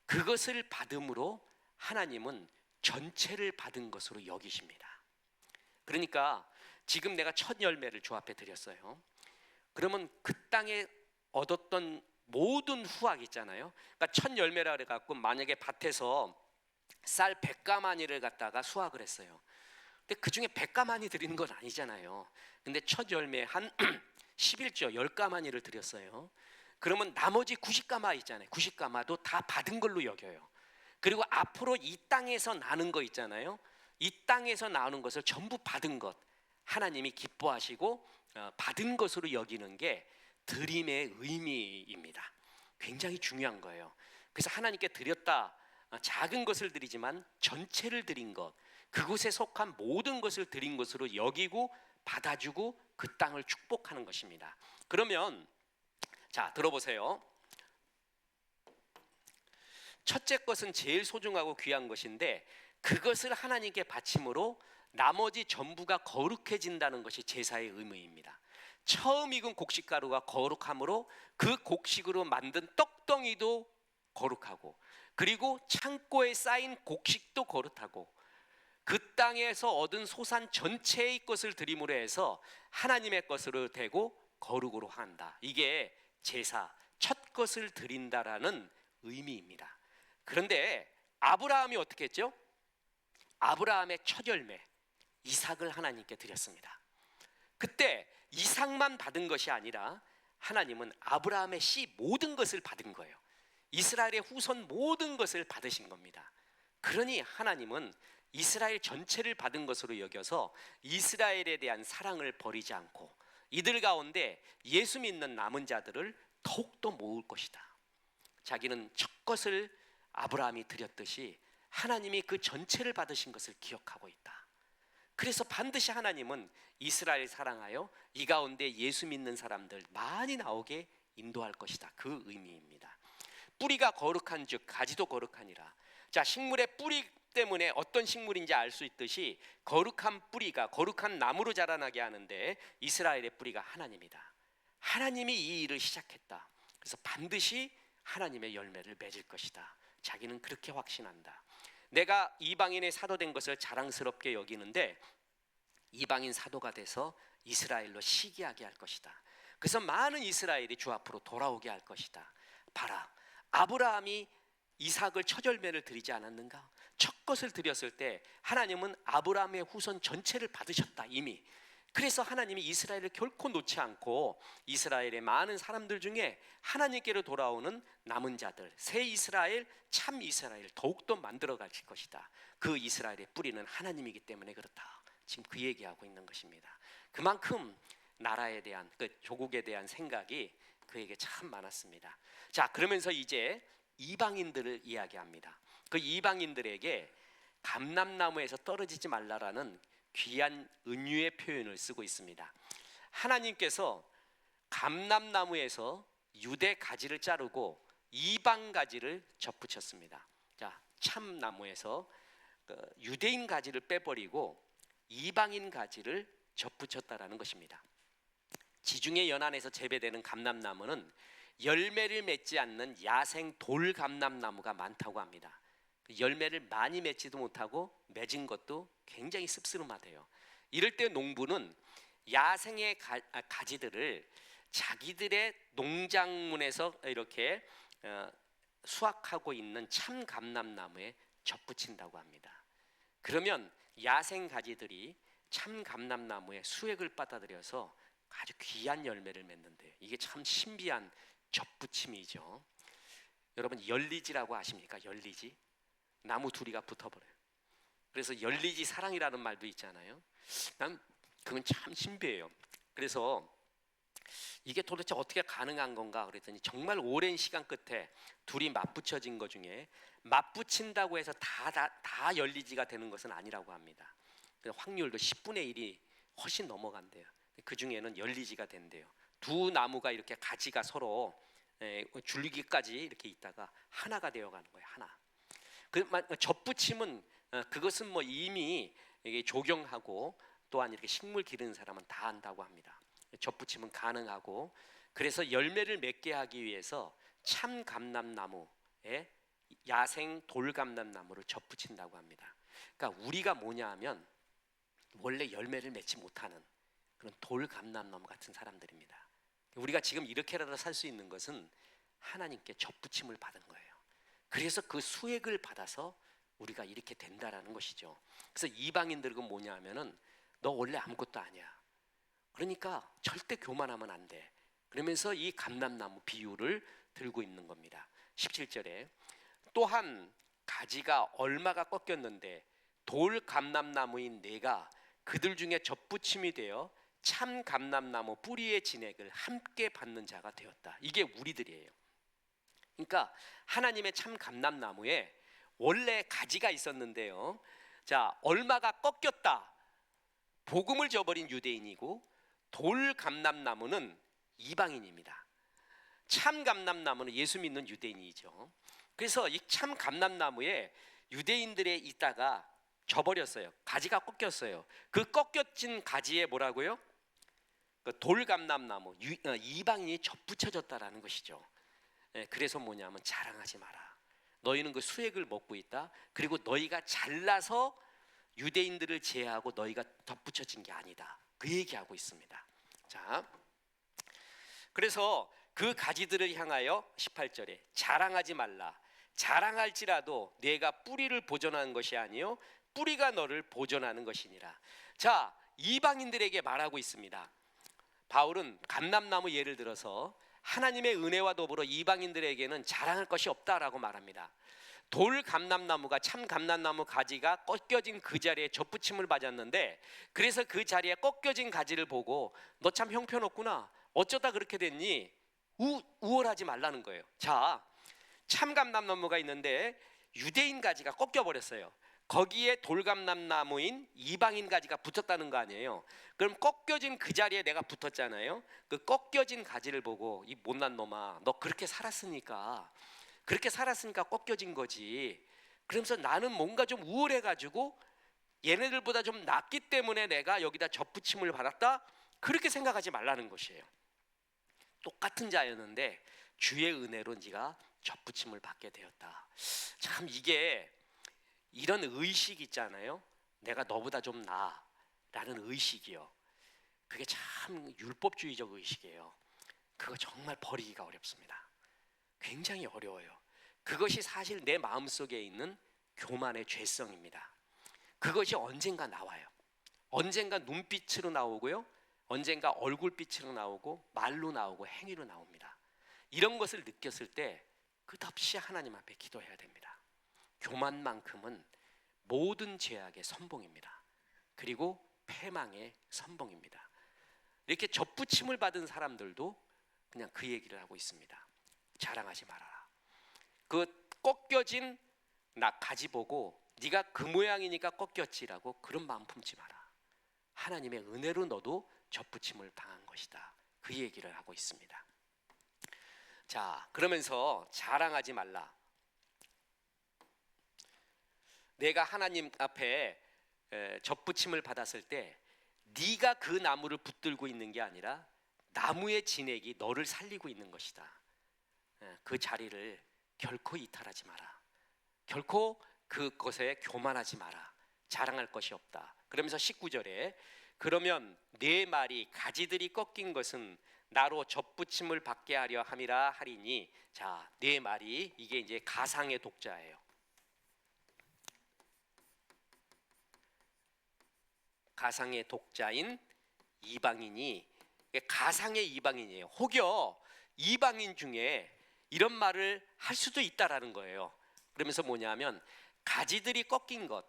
그것을 받음으로 하나님은 전체를 받은 것으로 여기십니다. 그러니까 지금 내가 첫 열매를 주 앞에 드렸어요. 그러면 그 땅에 얻었던 모든 후학 있잖아요. 그러니까 첫 열매라 그래 갖고 만약에 밭에서 쌀 100가마니를 갖다가 수확을 했어요. 근데 그 중에 100가마니 드리는 건 아니잖아요. 근데 첫 열매 한 11조 10가마니를 드렸어요. 그러면 나머지 90가마 있잖아요. 90가마도 다 받은 걸로 여겨요. 그리고 앞으로 이 땅에서 나는 거 있잖아요. 이 땅에서 나오는 것을 전부 받은 것 하나님이 기뻐하시고 받은 것으로 여기는 게 드림의 의미입니다. 굉장히 중요한 거예요. 그래서 하나님께 드렸다 작은 것을 드리지만 전체를 드린 것 그곳에 속한 모든 것을 드린 것으로 여기고 받아주고 그 땅을 축복하는 것입니다. 그러면 자 들어보세요. 첫째 것은 제일 소중하고 귀한 것인데 그것을 하나님께 바침으로 나머지 전부가 거룩해진다는 것이 제사의 의무입니다. 처음 익은 곡식가루가 거룩함으로 그 곡식으로 만든 떡덩이도 거룩하고 그리고 창고에 쌓인 곡식도 거룩하고 그 땅에서 얻은 소산 전체의 것을 드림으로 해서 하나님의 것으로 되고 거룩으로 한다. 이게 제사 첫 것을 드린다라는 의미입니다. 그런데 아브라함이 어떻게 했죠? 아브라함의 첫 열매 이삭을 하나님께 드렸습니다. 그때 이삭만 받은 것이 아니라 하나님은 아브라함의 씨 모든 것을 받은 거예요. 이스라엘의 후손 모든 것을 받으신 겁니다. 그러니 하나님은 이스라엘 전체를 받은 것으로 여겨서 이스라엘에 대한 사랑을 버리지 않고 이들 가운데 예수 믿는 남은 자들을 더욱더 모을 것이다. 자기는 첫 것을 아브라함이 드렸듯이 하나님이 그 전체를 받으신 것을 기억하고 있다. 그래서 반드시 하나님은 이스라엘 사랑하여 이 가운데 예수 믿는 사람들 많이 나오게 인도할 것이다. 그 의미입니다. 뿌리가 거룩한 즉 가지도 거룩하니라. 자, 식물의 뿌리 때문에 어떤 식물인지 알 수 있듯이 거룩한 뿌리가 거룩한 나무로 자라나게 하는데 이스라엘의 뿌리가 하나님이다. 하나님이 이 일을 시작했다. 그래서 반드시 하나님의 열매를 맺을 것이다. 자기는 그렇게 확신한다. 내가 이방인의 사도 된 것을 자랑스럽게 여기는데 이방인 사도가 돼서 이스라엘로 시기하게 할 것이다. 그래서 많은 이스라엘이 주 앞으로 돌아오게 할 것이다. 봐라, 아브라함이 이삭을 첫 열매를 드리지 않았는가? 첫 것을 드렸을 때 하나님은 아브라함의 후손 전체를 받으셨다 이미. 그래서 하나님이 이스라엘을 결코 놓지 않고 이스라엘의 많은 사람들 중에 하나님께로 돌아오는 남은 자들, 새 이스라엘, 참 이스라엘 더욱더 만들어 가실 것이다. 그 이스라엘의 뿌리는 하나님이기 때문에 그렇다. 지금 그 얘기하고 있는 것입니다. 그만큼 나라에 대한, 그 조국에 대한 생각이 그에게 참 많았습니다. 자, 그러면서 이제 이방인들을 이야기합니다. 그 이방인들에게 감람나무에서 떨어지지 말라라는 귀한 은유의 표현을 쓰고 있습니다. 하나님께서 감람나무에서 유대 가지를 자르고 이방 가지를 접붙였습니다. 자, 참나무에서 유대인 가지를 빼버리고 이방인 가지를 접붙였다라는 것입니다. 지중해 연안에서 재배되는 감람나무는 열매를 맺지 않는 야생 돌감람나무가 많다고 합니다. 열매를 많이 맺지도 못하고 맺은 것도 굉장히 씁쓸하대요. 이럴 때 농부는 야생의 가지들을 자기들의 농작물에서 이렇게 수확하고 있는 참 감람나무에 접붙인다고 합니다. 그러면 야생 가지들이 참 감람나무의 수액을 받아들여서 아주 귀한 열매를 맺는데 이게 참 신비한 접붙임이죠. 여러분 열리지라고 아십니까? 열리지? 나무 둘이가 붙어버려요. 그래서 열리지 사랑이라는 말도 있잖아요. 난 그건 참 신비해요. 그래서 이게 도대체 어떻게 가능한 건가 그랬더니 정말 오랜 시간 끝에 둘이 맞붙여진 것 중에 맞붙인다고 해서 다 열리지가 되는 것은 아니라고 합니다. 확률도 10분의 1이 훨씬 넘어간대요. 그 중에는 열리지가 된대요. 두 나무가 이렇게 가지가 서로 줄기까지 이렇게 있다가 하나가 되어가는 거예요. 하나. 그 접붙임은 그것은 뭐 이미 조경하고 또한 이렇게 식물 기르는 사람은 다 안다고 합니다. 접붙임은 가능하고 그래서 열매를 맺게 하기 위해서 참 감람나무에 야생 돌감람나무를 접붙인다고 합니다. 그러니까 우리가 뭐냐 하면 원래 열매를 맺지 못하는 그런 돌감람나무 같은 사람들입니다. 우리가 지금 이렇게라도 살 수 있는 것은 하나님께 접붙임을 받은 거예요. 그래서 그 수액을 받아서 우리가 이렇게 된다라는 것이죠. 그래서 이방인들은 뭐냐 하면은 너 원래 아무것도 아니야. 그러니까 절대 교만하면 안 돼. 그러면서 이 감람나무 비유를 들고 있는 겁니다. 17절에 또한 가지가 얼마가 꺾였는데 돌 감람나무인 내가 그들 중에 접붙임이 되어 참 감람나무 뿌리의 진액을 함께 받는 자가 되었다. 이게 우리들이에요. 그러니까 하나님의 참 감람나무에 원래 가지가 있었는데요. 자, 얼마가 꺾였다. 복음을 저버린 유대인이고 돌 감람나무는 이방인입니다. 참 감람나무는 예수 믿는 유대인이죠. 그래서 이 참 감람나무에 유대인들에 있다가 져버렸어요. 가지가 꺾였어요. 그 꺾여진 가지에 뭐라고요? 그 돌감람나무 이방인이 접붙여졌다라는 것이죠. 그래서 뭐냐면 자랑하지 마라. 너희는 그 수액을 먹고 있다. 그리고 너희가 잘나서 유대인들을 제외하고 너희가 덧붙여진 게 아니다. 그 얘기하고 있습니다. 자, 그래서 그 가지들을 향하여 18절에 자랑하지 말라. 자랑할지라도 내가 뿌리를 보존하는 것이 아니요 뿌리가 너를 보존하는 것이니라. 자, 이방인들에게 말하고 있습니다. 바울은 감람나무 예를 들어서 하나님의 은혜와 더불어 이방인들에게는 자랑할 것이 없다라고 말합니다. 돌 감람나무가 참 감람나무 가지가 꺾여진 그 자리에 접붙임을 받았는데 그래서 그 자리에 꺾여진 가지를 보고 너 참 형편없구나. 어쩌다 그렇게 됐니? 우월하지 말라는 거예요. 자, 참 감람나무가 있는데 유대인 가지가 꺾여 버렸어요. 거기에 돌감람나무인 이방인 가지가 붙었다는 거 아니에요. 그럼 꺾여진 그 자리에 내가 붙었잖아요. 그 꺾여진 가지를 보고 이 못난 놈아, 너 그렇게 살았으니까 꺾여진 거지. 그러면서 나는 뭔가 좀 우월해가지고 얘네들보다 좀 낫기 때문에 내가 여기다 접붙임을 받았다, 그렇게 생각하지 말라는 것이에요. 똑같은 자였는데 주의 은혜로 네가 접붙임을 받게 되었다. 참 이게 이런 의식 있잖아요. 내가 너보다 좀 나아라는 의식이요. 그게 참 율법주의적 의식이에요. 그거 정말 버리기가 어렵습니다. 굉장히 어려워요. 그것이 사실 내 마음속에 있는 교만의 죄성입니다. 그것이 언젠가 나와요. 언젠가 눈빛으로 나오고요, 언젠가 얼굴빛으로 나오고 말로 나오고 행위로 나옵니다. 이런 것을 느꼈을 때 끝없이 하나님 앞에 기도해야 됩니다. 교만만큼은 모든 죄악의 선봉입니다. 그리고 패망의 선봉입니다. 이렇게 접붙임을 받은 사람들도 그냥 그 얘기를 하고 있습니다. 자랑하지 말아라. 그 꺾여진 나 가지 보고 네가 그 모양이니까 꺾였지라고 그런 마음 품지 마라. 하나님의 은혜로 너도 접붙임을 당한 것이다. 그 얘기를 하고 있습니다. 자, 그러면서 자랑하지 말라. 내가 하나님 앞에 접붙임을 받았을 때 네가 그 나무를 붙들고 있는 게 아니라 나무의 진액이 너를 살리고 있는 것이다. 그 자리를 결코 이탈하지 마라. 결코 그것에 교만하지 마라. 자랑할 것이 없다. 그러면서 19절에 그러면 내 말이 가지들이 꺾인 것은 나로 접붙임을 받게 하려 함이라 하리니, 자, 내 말이 이게 이제 가상의 독자예요. 가상의 독자인 이방인이, 가상의 이방인이에요. 혹여 이방인 중에 이런 말을 할 수도 있다라는 거예요. 그러면서 뭐냐면 가지들이 꺾인 것,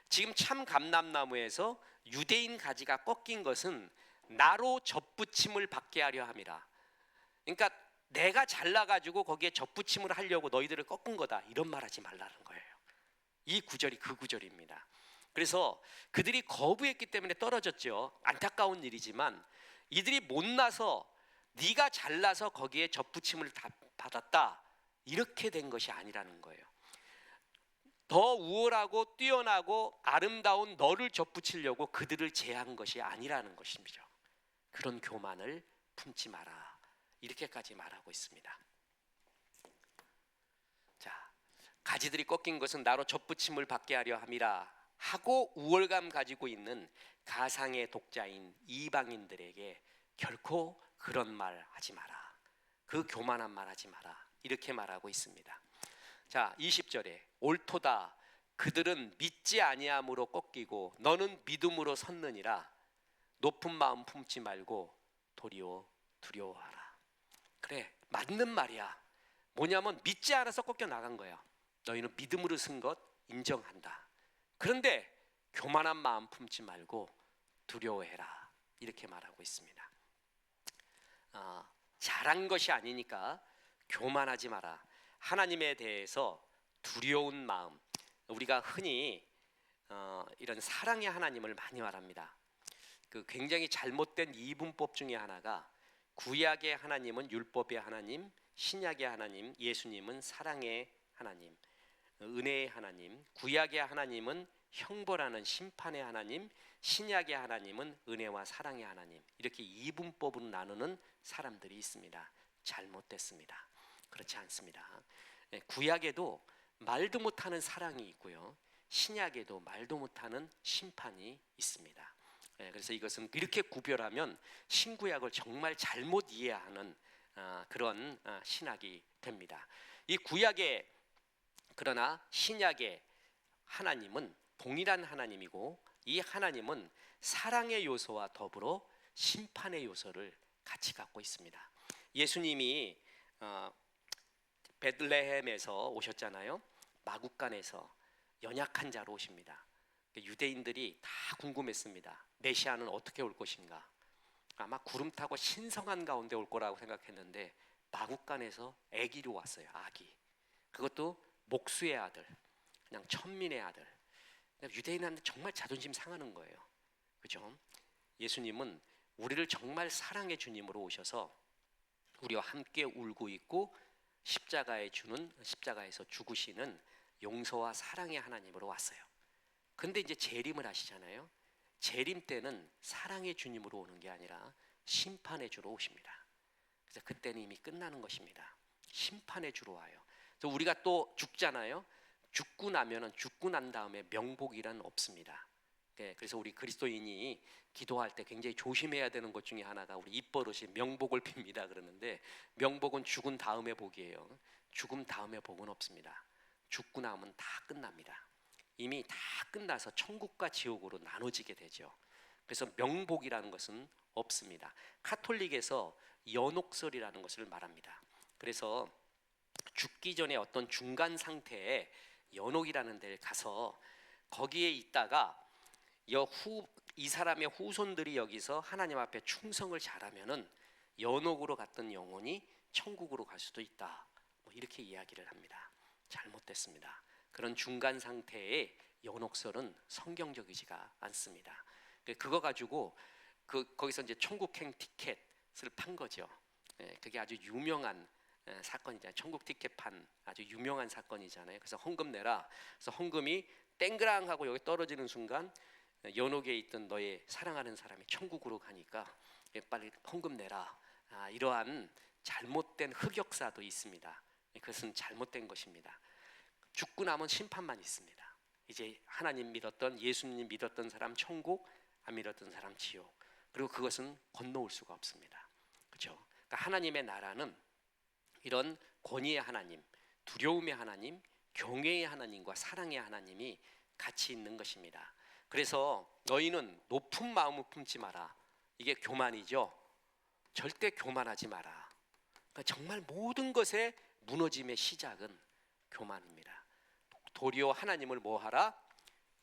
지금 참 감람나무에서 유대인 가지가 꺾인 것은 나로 접붙임을 받게 하려 함이라. 그러니까 내가 잘나가지고 거기에 접붙임을 하려고 너희들을 꺾은 거다, 이런 말 하지 말라는 거예요. 이 구절이 그 구절입니다. 그래서 그들이 거부했기 때문에 떨어졌죠. 안타까운 일이지만 이들이 못나서 네가 잘나서 거기에 접붙임을 받았다, 이렇게 된 것이 아니라는 거예요. 더 우월하고 뛰어나고 아름다운 너를 접붙이려고 그들을 제한 것이 아니라는 것입니다. 그런 교만을 품지 마라, 이렇게까지 말하고 있습니다. 자, 가지들이 꺾인 것은 나로 접붙임을 받게 하려 함이라 하고 우월감 가지고 있는 가상의 독자인 이방인들에게 결코 그런 말 하지 마라, 그 교만한 말 하지 마라, 이렇게 말하고 있습니다. 자, 20절에 옳도다. 그들은 믿지 아니함으로 꺾이고 너는 믿음으로 섰느니라. 높은 마음 품지 말고 도리어 두려워하라. 그래, 맞는 말이야. 뭐냐면 믿지 않아서 꺾여 나간 거야. 너희는 믿음으로 선 것 인정한다. 그런데 교만한 마음 품지 말고 두려워해라, 이렇게 말하고 있습니다. 잘한 것이 아니니까 교만하지 마라. 하나님에 대해서 두려운 마음, 우리가 흔히 이런 사랑의 하나님을 많이 말합니다. 그 굉장히 잘못된 이분법 중에 하나가 구약의 하나님은 율법의 하나님, 신약의 하나님, 예수님은 사랑의 하나님, 은혜의 하나님. 구약의 하나님은 형벌하는 심판의 하나님, 신약의 하나님은 은혜와 사랑의 하나님. 이렇게 이분법으로 나누는 사람들이 있습니다. 잘못됐습니다. 그렇지 않습니다. 구약에도 말도 못하는 사랑이 있고요, 신약에도 말도 못하는 심판이 있습니다. 그래서 이것은 이렇게 구별하면 신구약을 정말 잘못 이해하는 그런 신학이 됩니다. 이 구약의, 그러나 신약의 하나님은 동일한 하나님이고 이 하나님은 사랑의 요소와 더불어 심판의 요소를 같이 갖고 있습니다. 예수님이 베들레헴에서 오셨잖아요. 마국간에서 연약한 자로 오십니다. 유대인들이 다 궁금했습니다. 메시아는 어떻게 올 것인가. 아마 구름 타고 신성한 가운데 올 거라고 생각했는데 마국간에서 아기로 왔어요. 아기. 그것도 목수의 아들, 그냥 천민의 아들. 유대인한테 정말 자존심 상하는 거예요. 그죠? 예수님은 우리를 정말 사랑해 주님으로 오셔서 우리와 함께 울고 있고 십자가에서 죽으시는 용서와 사랑의 하나님으로 왔어요. 근데 이제 재림을 하시잖아요. 재림 때는 사랑의 주님으로 오는 게 아니라 심판의 주로 오십니다. 그래서 그때는 이미 끝나는 것입니다. 심판의 주로 와요. 그래서 우리가 또 죽잖아요. 죽고 난 다음에 명복이란 없습니다. 그래서 우리 그리스도인이 기도할 때 굉장히 조심해야 되는 것 중에 하나가 우리 입버릇이 명복을 빕니다 그러는데, 명복은 죽은 다음에 복이에요. 죽음 다음에 복은 없습니다. 죽고 나면 다 끝납니다. 이미 다 끝나서 천국과 지옥으로 나눠지게 되죠. 그래서 명복이라는 것은 없습니다. 카톨릭에서 연옥설이라는 것을 말합니다. 그래서 죽기 전에 어떤 중간 상태에 연옥이라는 데를 가서 거기에 있다가 이 사람의 후손들이 여기서 하나님 앞에 충성을 잘하면은 연옥으로 갔던 영혼이 천국으로 갈 수도 있다. 뭐 이렇게 이야기를 합니다. 잘못됐습니다. 그런 중간 상태의 연옥설은 성경적이지가 않습니다. 그거 가지고 거기서 이제 천국행 티켓을 판 거죠. 그게 아주 유명한 사건이잖아요. 천국 티켓 판 아주 유명한 사건이잖아요. 그래서 헌금 내라. 그래서 헌금이 땡그랑 하고 여기 떨어지는 순간 연옥에 있던 너의 사랑하는 사람이 천국으로 가니까 빨리 헌금 내라. 이러한 잘못된 흑역사도 있습니다. 그것은 잘못된 것입니다. 죽고 나면 심판만 있습니다. 이제 하나님 믿었던, 예수님 믿었던 사람 천국, 안 믿었던 사람 지옥. 그리고 그것은 건너올 수가 없습니다. 그렇죠? 그러니까 하나님의 나라는 이런 권위의 하나님, 두려움의 하나님, 경외의 하나님과 사랑의 하나님이 같이 있는 것입니다. 그래서 너희는 높은 마음을 품지 마라. 이게 교만이죠. 절대 교만하지 마라. 그러니까 정말 모든 것의 무너짐의 시작은 교만입니다. 도리어 하나님을 뭐하라?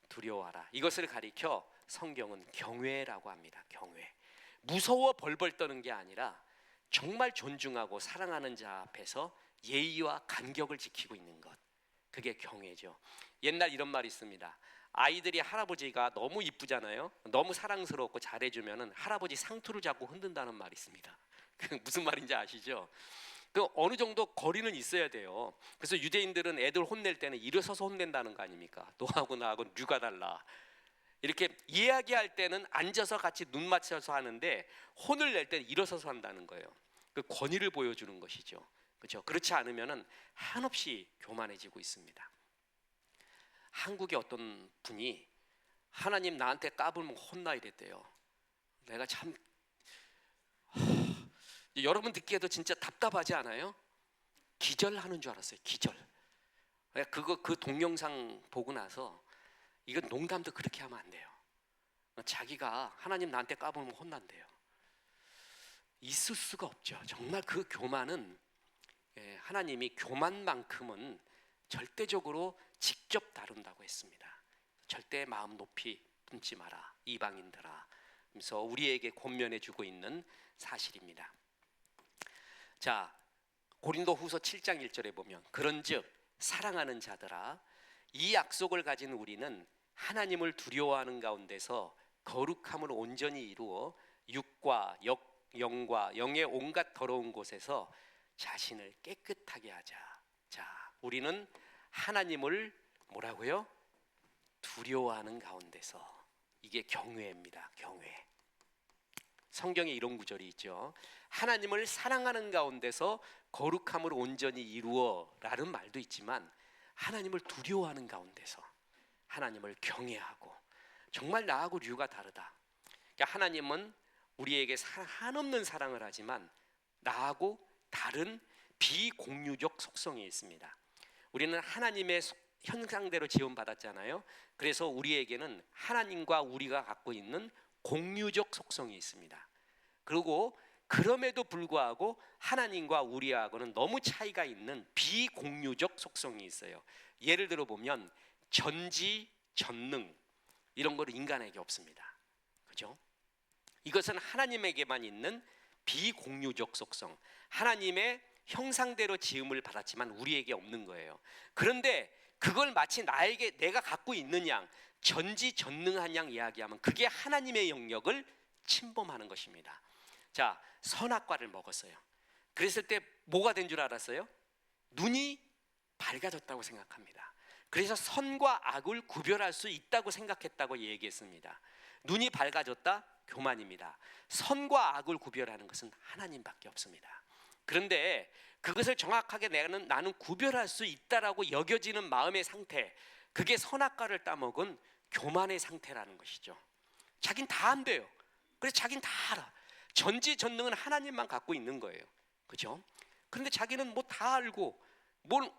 두려워하라. 이것을 가리켜 성경은 경외라고 합니다. 경외. 무서워 벌벌 떠는 게 아니라 정말 존중하고 사랑하는 자 앞에서 예의와 간격을 지키고 있는 것, 그게 경외죠. 옛날 이런 말이 있습니다. 아이들이 할아버지가 너무 이쁘잖아요. 너무 사랑스럽고 잘해주면은 할아버지 상투를 잡고 흔든다는 말이 있습니다. 무슨 말인지 아시죠? 그 어느 정도 거리는 있어야 돼요. 그래서 유대인들은 애들 혼낼 때는 일어서서 혼낸다는 거 아닙니까? 너하고 나하고 류가 달라. 이렇게 이야기할 때는 앉아서 같이 눈 맞춰서 하는데 혼을 낼 때는 일어서서 한다는 거예요. 그 권위를 보여주는 것이죠. 그렇죠? 그렇지 않으면은 한없이 교만해지고 있습니다. 한국의 어떤 분이 하나님 나한테 까불면 혼나 이랬대요. 내가 참 여러분 듣기에도 진짜 답답하지 않아요? 기절하는 줄 알았어요. 기절. 그 동영상 보고 나서 이건 농담도 그렇게 하면 안 돼요. 자기가 하나님 나한테 까불면 혼난대요. 있을 수가 없죠. 정말 그 교만은 하나님이 교만만큼은 절대적으로 직접 다룬다고 했습니다. 절대 마음 높이 품지 마라 이방인들아. 그래서 우리에게 권면해주고 있는 사실입니다. 자, 고린도후서 7장 1절에 보면 그런즉 사랑하는 자들아, 이 약속을 가진 우리는 하나님을 두려워하는 가운데서 거룩함을 온전히 이루어 육과 영과 영의 온갖 더러운 곳에서 자신을 깨끗하게 하자. 자, 우리는 하나님을 뭐라고요? 두려워하는 가운데서. 이게 경외입니다. 경외. 성경에 이런 구절이 있죠. 하나님을 사랑하는 가운데서 거룩함을 온전히 이루어 라는 말도 있지만 하나님을 두려워하는 가운데서 하나님을 경외하고. 정말 나하고 류가 다르다. 그러니까 하나님은 우리에게 한없는 사랑을 하지만 나하고 다른 비공유적 속성이 있습니다. 우리는 하나님의 형상대로 지음받았잖아요. 그래서 우리에게는 하나님과 우리가 갖고 있는 공유적 속성이 있습니다. 그리고 그럼에도 불구하고 하나님과 우리하고는 너무 차이가 있는 비공유적 속성이 있어요. 예를 들어 보면 전지, 전능 이런 거는 인간에게 없습니다. 그죠? 이것은 하나님에게만 있는 비공유적 속성. 하나님의 형상대로 지음을 받았지만 우리에게 없는 거예요. 그런데 그걸 마치 나에게 내가 갖고 있는 양, 전지전능한 양 이야기하면 그게 하나님의 영역을 침범하는 것입니다. 자, 선악과를 먹었어요. 그랬을 때 뭐가 된 줄 알았어요? 눈이 밝아졌다고 생각합니다. 그래서 선과 악을 구별할 수 있다고 생각했다고 얘기했습니다. 눈이 밝아졌다? 교만입니다. 선과 악을 구별하는 것은 하나님밖에 없습니다. 그런데 그것을 정확하게 나는 구별할 수 있다라고 여겨지는 마음의 상태, 그게 선악과를 따먹은 교만의 상태라는 것이죠. 자긴 다 안 돼요. 그래서 자긴 다 알아. 전지전능은 하나님만 갖고 있는 거예요. 그죠? 그런데 자기는 뭐 다 알고, 뭘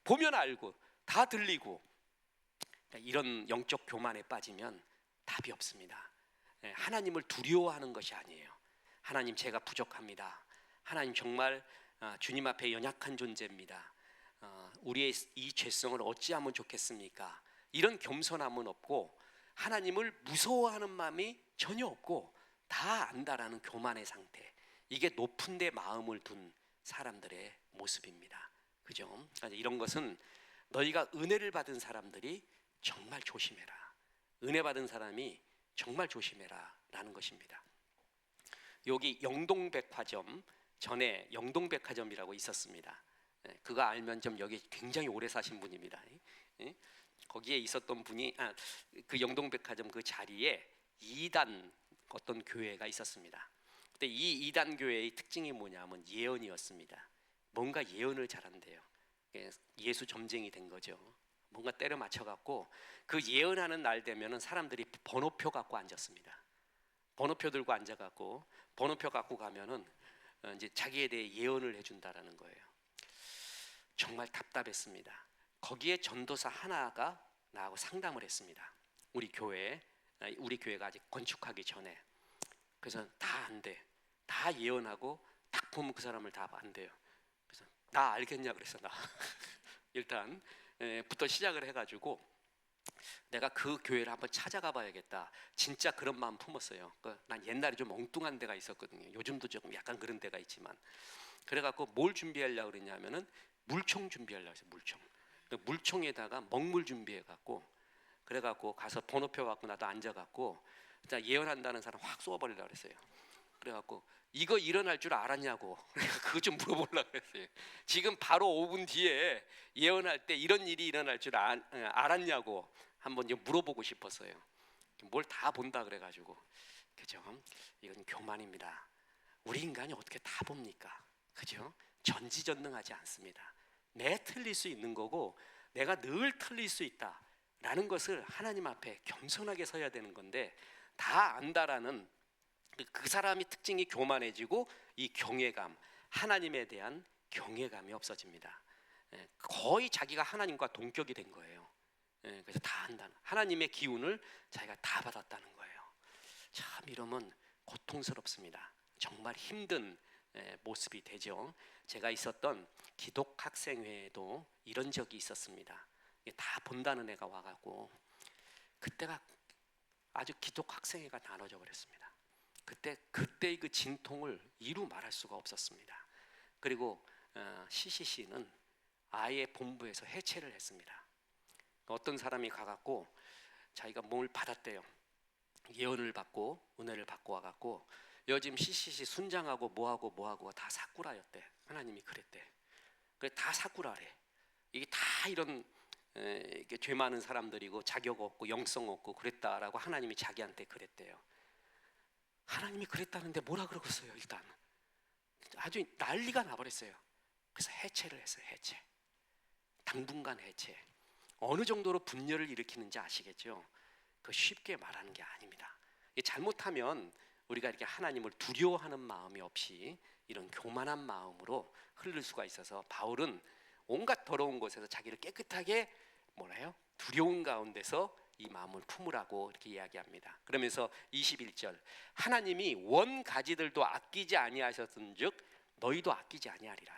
보면 알고, 다 들리고, 이런 영적 교만에 빠지면 답이 없습니다. 하나님을 두려워하는 것이 아니에요. 하나님, 제가 부족합니다. 하나님, 정말 주님 앞에 연약한 존재입니다. 우리의 이 죄성을 어찌하면 좋겠습니까? 이런 겸손함은 없고, 하나님을 무서워하는 마음이 전혀 없고, 다 안다라는 교만의 상태, 이게 높은 데 마음을 둔 사람들의 모습입니다. 그죠? 이런 것은 너희가 은혜를 받은 사람들이 정말 조심해라, 은혜 받은 사람이 정말 조심해라 라는 것입니다. 여기 영동백화점, 전에 영동백화점이라고 있었습니다. 그거 알면 좀 여기 굉장히 오래 사신 분입니다. 거기에 있었던 분이 그 영동백화점 그 자리에 2단 어떤 교회가 있었습니다. 근데 이 2단 교회의 특징이 뭐냐면 예언이었습니다. 뭔가 예언을 잘한대요. 예수 점쟁이 된 거죠. 뭔가 때려 맞춰갖고 그 예언하는 날 되면은 사람들이 번호표 갖고 앉았습니다. 번호표 들고 앉아갖고 번호표 갖고 가면은 이제 자기에 대해 예언을 해준다라는 거예요. 정말 답답했습니다. 거기에 전도사 하나가 나하고 상담을 했습니다. 우리 교회가 아직 건축하기 전에. 그래서 다 안 돼. 다 예언하고 딱 보면 그 사람을 다 안 돼요. 그래서 나 알겠냐 그래서 나 일단 부터 시작을 해가지고 내가 그 교회를 한번 찾아가 봐야겠다. 진짜 그런 마음 품었어요. 난 옛날에 좀 엉뚱한 데가 있었거든요. 요즘도 조금 약간 그런 데가 있지만, 그래갖고 뭘 준비하려고 그랬냐면은 물총 준비하려고 했어요. 물총에다가 먹물 준비해갖고, 그래갖고 가서 번호표 갖고 나도 앉아갖고 예언한다는 사람 확 쏘아버리려고 그랬어요. 그래갖고 이거 일어날 줄 알았냐고 그거 좀 물어보려고 그랬어요. 지금 바로 5분 뒤에 예언할 때 이런 일이 일어날 줄 알았냐고 한번 좀 물어보고 싶었어요. 뭘 다 본다 그래가지고. 그죠? 이건 교만입니다. 우리 인간이 어떻게 다 봅니까? 그죠? 전지전능하지 않습니다. 내 틀릴 수 있는 거고 내가 늘 틀릴 수 있다라는 것을 하나님 앞에 겸손하게 서야 되는 건데, 다 안다라는 그 사람이 특징이 교만해지고 이 경외감, 하나님에 대한 경외감이 없어집니다. 거의 자기가 하나님과 동격이 된 거예요. 그래서 다 안다는, 하나님의 기운을 자기가 다 받았다는 거예요. 참 이러면 고통스럽습니다. 정말 힘든 모습이 되죠. 제가 있었던 기독학생회에도 이런 적이 있었습니다. 다 본다는 애가 와가지고, 그때가 아주 기독학생회가 나눠져 버렸습니다. 그때의 그 진통을 이루 말할 수가 없었습니다. 그리고 CCC는 아예 본부에서 해체를 했습니다. 어떤 사람이 가갖고 자기가 뭘 받았대요. 예언을 받고 은혜를 받고 와갖고 요즘 CCC 순장하고 뭐하고 다 사꾸라였대. 하나님이 그랬대. 그래 다 사꾸라래. 이게 다 이런 이게 죄 많은 사람들이고 자격 없고 영성 없고 그랬다라고 하나님이 자기한테 그랬대요. 하나님이 그랬다는데 뭐라 그러겠어요. 일단 아주 난리가 나버렸어요. 그래서 해체를 했어요. 해체. 당분간 해체. 어느 정도로 분열을 일으키는지 아시겠죠? 그 쉽게 말하는 게 아닙니다. 잘못하면 우리가 이렇게 하나님을 두려워하는 마음이 없이 이런 교만한 마음으로 흐를 수가 있어서, 바울은 온갖 더러운 곳에서 자기를 깨끗하게 두려운 가운데서 이 마음을 품으라고 이렇게 이야기합니다. 그러면서 21절, 하나님이 원 가지들도 아끼지 아니하셨은즉 너희도 아끼지 아니하리라.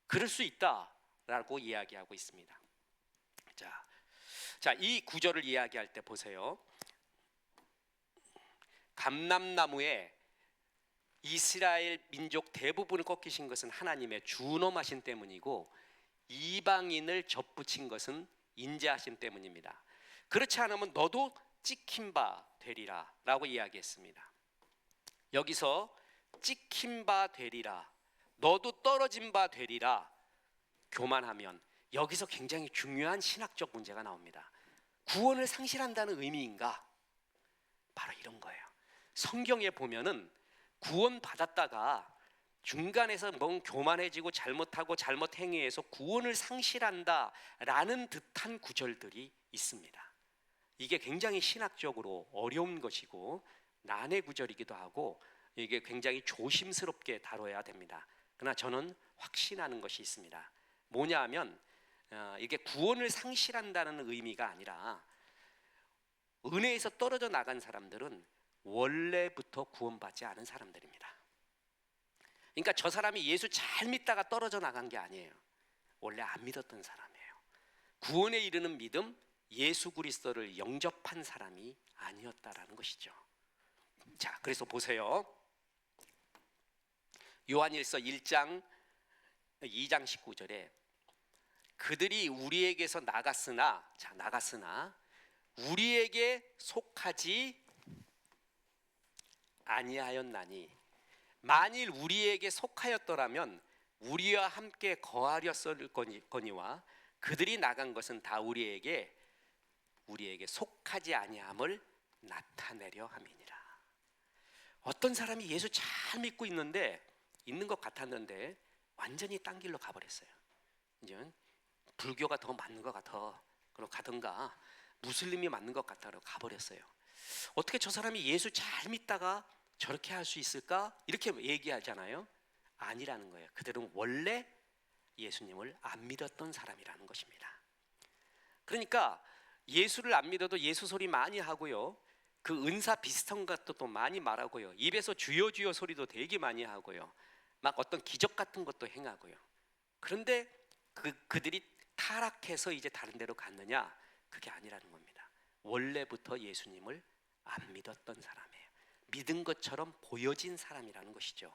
그럴 수 있다라고 이야기하고 있습니다. 자, 이 구절을 이야기할 때 보세요. 감람나무에 이스라엘 민족 대부분을 꺾이신 것은 하나님의 준엄하신 때문이고, 이방인을 접붙인 것은 인자하심 때문입니다. 그렇지 않으면 너도 찍힌 바 되리라 라고 이야기했습니다. 여기서 찍힌 바 되리라, 너도 떨어진 바 되리라 교만하면 여기서 굉장히 중요한 신학적 문제가 나옵니다. 구원을 상실한다는 의미인가? 바로 이런 거예요. 성경에 보면은 구원 받았다가 중간에서 뭔 교만해지고 잘못하고 잘못 행위해서 구원을 상실한다라는 듯한 구절들이 있습니다. 이게 굉장히 신학적으로 어려운 것이고 난해 구절이기도 하고 이게 굉장히 조심스럽게 다뤄야 됩니다. 그러나 저는 확신하는 것이 있습니다. 뭐냐 하면 이게 구원을 상실한다는 의미가 아니라 은혜에서 떨어져 나간 사람들은 원래부터 구원받지 않은 사람들입니다. 그러니까 저 사람이 예수 잘 믿다가 떨어져 나간 게 아니에요. 원래 안 믿었던 사람이에요. 구원에 이르는 믿음, 예수 그리스도를 영접한 사람이 아니었다라는 것이죠. 자, 그래서 보세요. 요한일서 1장 2장 19절에 그들이 우리에게서 나갔으나 우리에게 속하지 아니하였나니 만일 우리에게 속하였더라면 우리와 함께 거하렸을 거니와 그들이 나간 것은 다 우리에게 속하지 아니함을 나타내려 함이니라. 어떤 사람이 예수 잘 믿고 있는 것 같았는데 완전히 딴 길로 가버렸어요. 이제 불교가 더 맞는 것 같아. 그럼 가든가 무슬림이 맞는 것 같아로 가버렸어요. 어떻게 저 사람이 예수 잘 믿다가 저렇게 할 수 있을까? 이렇게 얘기하잖아요. 아니라는 거예요. 그들은 원래 예수님을 안 믿었던 사람이라는 것입니다. 그러니까 예수를 안 믿어도 예수 소리 많이 하고요. 그 은사 비슷한 것도 또 많이 말하고요. 입에서 주여 주여 소리도 되게 많이 하고요. 막 어떤 기적 같은 것도 행하고요. 그런데 그들이 타락해서 이제 다른 데로 갔느냐? 그게 아니라는 겁니다. 원래부터 예수님을 안 믿었던 사람이에요. 믿은 것처럼 보여진 사람이라는 것이죠.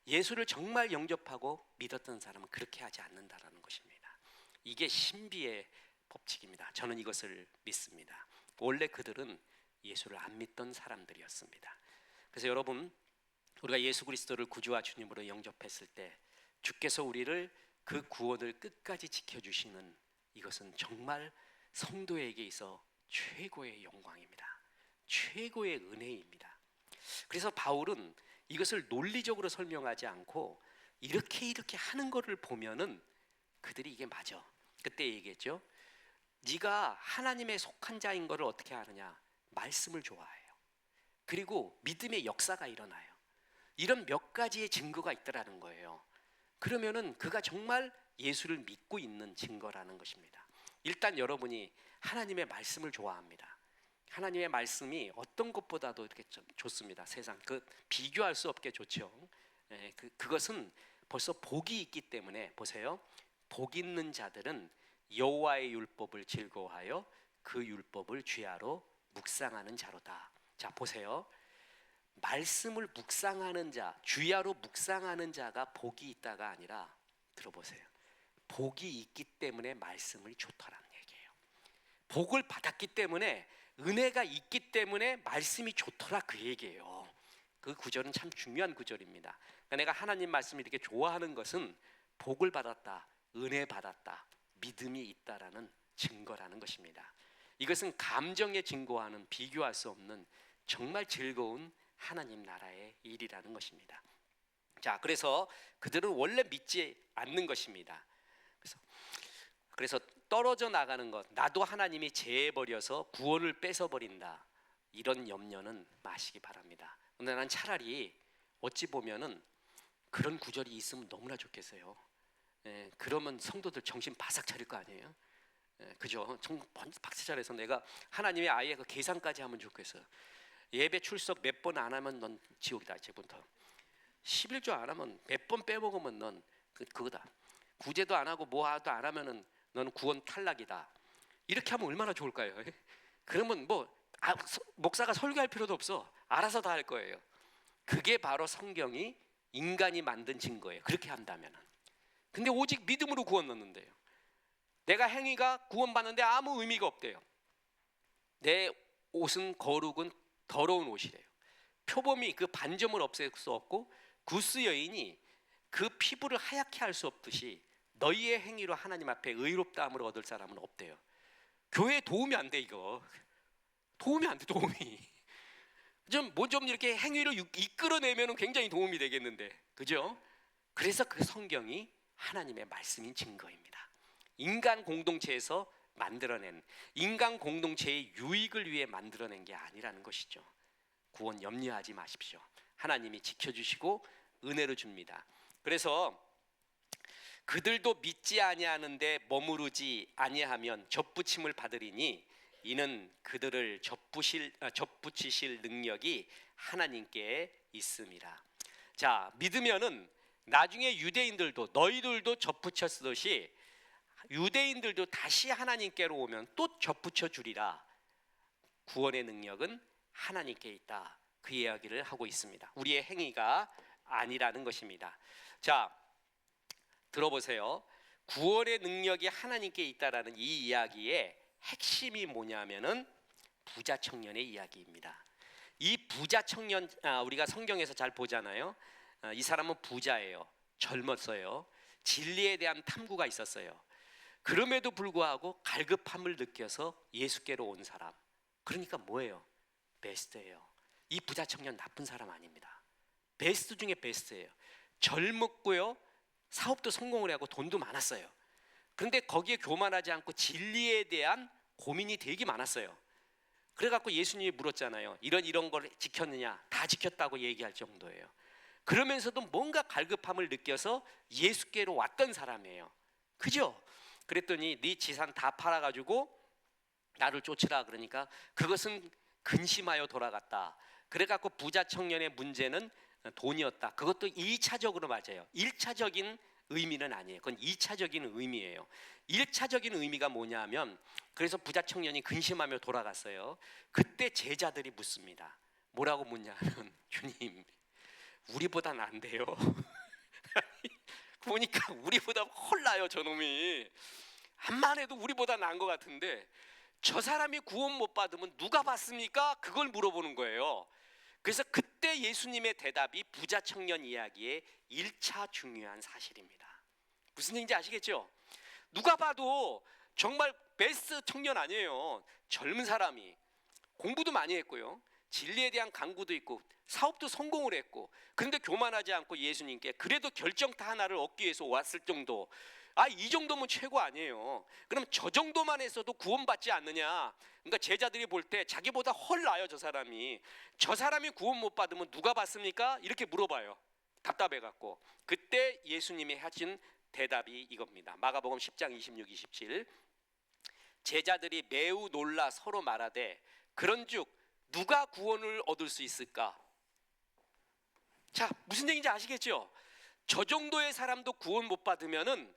예수를 정말 영접하고 믿었던 사람은 그렇게 하지 않는다라는 것입니다. 이게 신비의 법칙입니다. 저는 이것을 믿습니다. 원래 그들은 예수를 안 믿던 사람들이었습니다. 그래서 여러분, 우리가 예수 그리스도를 구주와 주님으로 영접했을 때 주께서 우리를 그 구원을 끝까지 지켜주시는 이것은 정말 성도에게 있어 최고의 영광입니다. 최고의 은혜입니다. 그래서 바울은 이것을 논리적으로 설명하지 않고 이렇게 하는 것을 보면은 그들이 이게 맞아. 그때 얘기했죠. 네가 하나님의 속한 자인 것을 어떻게 아느냐? 말씀을 좋아해요. 그리고 믿음의 역사가 일어나요. 이런 몇 가지의 증거가 있더라는 거예요. 그러면은 그가 정말 예수를 믿고 있는 증거라는 것입니다. 일단 여러분이 하나님의 말씀을 좋아합니다. 하나님의 말씀이 어떤 것보다도 이렇게 좀 좋습니다. 세상 비교할 수 없게 좋죠. 그것은 벌써 복이 있기 때문에 보세요. 복 있는 자들은 여호와의 율법을 즐거워하여 그 율법을 주야로 묵상하는 자로다. 자, 보세요. 말씀을 묵상하는 자, 주야로 묵상하는 자가 복이 있다가 아니라 들어보세요. 복이 있기 때문에 말씀을 좋더라는 얘기예요. 복을 받았기 때문에 은혜가 있기 때문에 말씀이 좋더라 그 얘기예요. 그 구절은 참 중요한 구절입니다. 그러니까 내가 하나님 말씀을 이렇게 좋아하는 것은 복을 받았다, 은혜 받았다, 믿음이 있다라는 증거라는 것입니다. 이것은 감정에 증거하는 비교할 수 없는 정말 즐거운 하나님 나라의 일이라는 것입니다. 자, 그래서 그들은 원래 믿지 않는 것입니다. 그래서 떨어져 나가는 것, 나도 하나님이 제해버려서 구원을 뺏어버린다, 이런 염려는 마시기 바랍니다. 근데 난 차라리 어찌 보면은 그런 구절이 있으면 너무나 좋겠어요. 그러면 성도들 정신 바싹 차릴 거 아니에요? 그죠? 박수 잘해서 내가 하나님의 아예 그 계산까지 하면 좋겠어요. 예배 출석 몇 번 안 하면 넌 지옥이다. 이제부터 11조 안 하면 몇 번 빼먹으면 넌 그거다. 구제도 안 하고 뭐도 안 하면은 너는 구원 탈락이다. 이렇게 하면 얼마나 좋을까요? 그러면 목사가 설교할 필요도 없어. 알아서 다 할 거예요. 그게 바로 성경이 인간이 만든 증거예요. 그렇게 한다면은. 근데 오직 믿음으로 구원 얻는데요. 내가 행위가 구원받는데 아무 의미가 없대요. 내 옷은 거룩은 더러운 옷이래요. 표범이 그 반점을 없앨 수 없고 구스 여인이 그 피부를 하얗게 할 수 없듯이 너희의 행위로 하나님 앞에 의롭다함을 얻을 사람은 없대요. 교회에 도움이 안 돼. 이거 도움이 안 돼. 도움이 좀 이렇게 행위를 이끌어내면 굉장히 도움이 되겠는데, 그죠? 그래서 그 성경이 하나님의 말씀인 증거입니다. 인간 공동체에서 만들어낸, 인간 공동체의 유익을 위해 만들어낸 게 아니라는 것이죠. 구원 염려하지 마십시오. 하나님이 지켜주시고 은혜로 줍니다. 그래서 그들도 믿지 아니하는데 머무르지 아니하면 접붙임을 받으리니 이는 그들을 접붙이실 능력이 하나님께 있습니다. 자, 믿으면은 나중에 유대인들도, 너희들도 접붙였듯이 유대인들도 다시 하나님께로 오면 또 접붙여 주리라. 구원의 능력은 하나님께 있다. 그 이야기를 하고 있습니다. 우리의 행위가 아니라는 것입니다. 자, 들어보세요. 구원의 능력이 하나님께 있다라는 이 이야기의 핵심이 뭐냐면은 부자 청년의 이야기입니다. 이 부자 청년, 우리가 성경에서 잘 보잖아요. 이 사람은 부자예요. 젊었어요. 진리에 대한 탐구가 있었어요. 그럼에도 불구하고 갈급함을 느껴서 예수께로 온 사람. 그러니까 뭐예요? 베스트예요. 이 부자 청년 나쁜 사람 아닙니다. 베스트 중에 베스트예요. 젊었고요, 사업도 성공을 하고 돈도 많았어요. 그런데 거기에 교만하지 않고 진리에 대한 고민이 되게 많았어요. 그래갖고 예수님이 물었잖아요. 이런 걸 지켰느냐? 다 지켰다고 얘기할 정도예요. 그러면서도 뭔가 갈급함을 느껴서 예수께로 왔던 사람이에요. 그죠? 그랬더니 네 지산 다 팔아가지고 나를 쫓으라. 그러니까 그것은 근심하여 돌아갔다. 그래갖고 부자 청년의 문제는 돈이었다. 그것도 2차적으로 맞아요. 1차적인 의미는 아니에요. 그건 2차적인 의미예요. 1차적인 의미가 뭐냐면, 그래서 부자 청년이 근심하며 돌아갔어요. 그때 제자들이 묻습니다. 뭐라고 묻냐면, 주님, 우리보다 난데요. 보니까 우리보다 홀라요, 저놈이. 암만 해도 우리보다 나은 것 같은데 저 사람이 구원 못 받으면 누가 받습니까? 그걸 물어보는 거예요. 그래서 그때 예수님의 대답이 부자 청년 이야기의 1차 중요한 사실입니다. 무슨 얘기인지 아시겠죠? 누가 봐도 정말 베스트 청년 아니에요. 젊은 사람이 공부도 많이 했고요, 진리에 대한 강구도 있고 사업도 성공을 했고, 그런데 교만하지 않고 예수님께 그래도 결정타 하나를 얻기 위해서 왔을 정도. 이 정도면 최고 아니에요. 그럼 저 정도만 했어도 구원받지 않느냐? 그러니까 제자들이 볼 때 자기보다 헐 나요, 저 사람이. 저 사람이 구원 못 받으면 누가 받습니까? 이렇게 물어봐요. 답답해갖고. 그때 예수님이 하신 대답이 이겁니다. 마가복음 10장 26, 27. 제자들이 매우 놀라 서로 말하되 그런즉 누가 구원을 얻을 수 있을까? 자, 무슨 얘기인지 아시겠죠? 저 정도의 사람도 구원 못 받으면은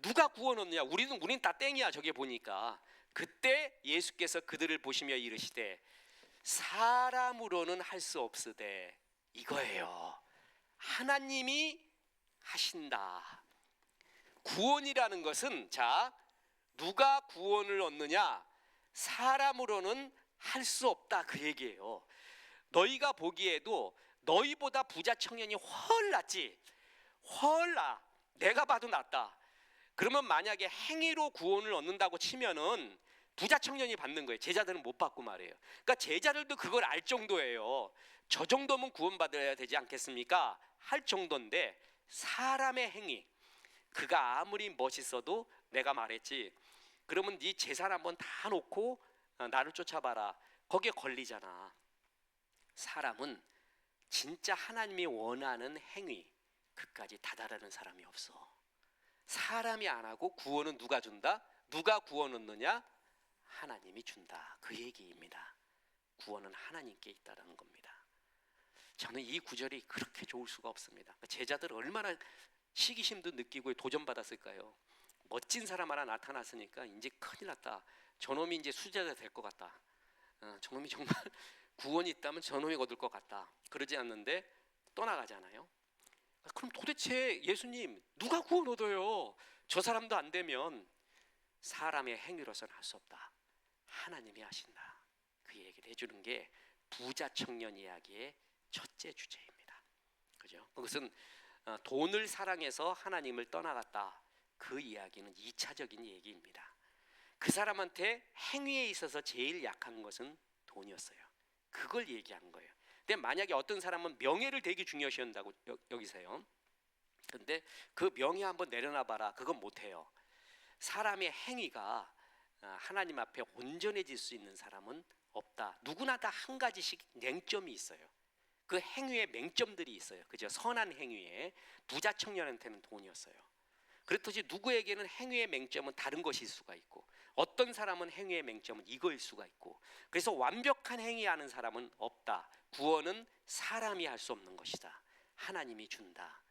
누가 구원 얻느냐? 우린 다 땡이야. 저게 보니까. 그때 예수께서 그들을 보시며 이르시되 사람으로는 할 수 없으되 이거예요. 하나님이 하신다. 구원이라는 것은, 자, 누가 구원을 얻느냐? 사람으로는 할 수 없다, 그 얘기예요. 너희가 보기에도 너희보다 부자 청년이 훨 낫지. 훨 나. 내가 봐도 낫다. 그러면 만약에 행위로 구원을 얻는다고 치면은 부자 청년이 받는 거예요. 제자들은 못 받고 말이에요. 그러니까 제자들도 그걸 알 정도예요. 저 정도면 구원받아야 되지 않겠습니까? 할 정도인데 사람의 행위, 그가 아무리 멋있어도, 내가 말했지, 그러면 네 재산 한번 다 놓고 나를 쫓아봐라. 거기에 걸리잖아. 사람은 진짜 하나님이 원하는 행위, 그까지 다다르는 사람이 없어. 사람이 안 하고 구원은 누가 준다? 누가 구원 얻느냐? 하나님이 준다. 그 얘기입니다. 구원은 하나님께 있다는 겁니다. 저는 이 구절이 그렇게 좋을 수가 없습니다. 제자들 얼마나 시기심도 느끼고 도전받았을까요? 멋진 사람 하나 나타났으니까 이제 큰일 났다. 저놈이 이제 수제가 될 것 같다. 저놈이 정말 구원이 있다면 저놈이 얻을 것 같다. 그러지 않는데 떠나가잖아요. 그럼 도대체 예수님, 누가 구원 얻어요? 저 사람도 안 되면. 사람의 행위로서는 할 수 없다. 하나님이 하신다. 그 얘기를 해주는 게 부자 청년 이야기의 첫째 주제입니다. 그죠? 그것은 돈을 사랑해서 하나님을 떠나갔다. 그 이야기는 2차적인 얘기입니다. 그 사람한테 행위에 있어서 제일 약한 것은 돈이었어요. 그걸 얘기한 거예요. 근데 만약에 어떤 사람은 명예를 되게 중요시 한다고 여기서요. 근데 그 명예 한번 내려놔 봐라. 그건 못해요. 사람의 행위가 하나님 앞에 온전해질 수 있는 사람은 없다. 누구나 다 한 가지씩 맹점이 있어요. 그 행위에 맹점들이 있어요. 그죠? 선한 행위에 부자 청년한테는 돈이었어요. 그렇듯이 누구에게는 행위의 맹점은 다른 것일 수가 있고, 어떤 사람은 행위의 맹점은 이거일 수가 있고, 그래서 완벽한 행위하는 사람은 없다. 구원은 사람이 할 수 없는 것이다. 하나님이 준다.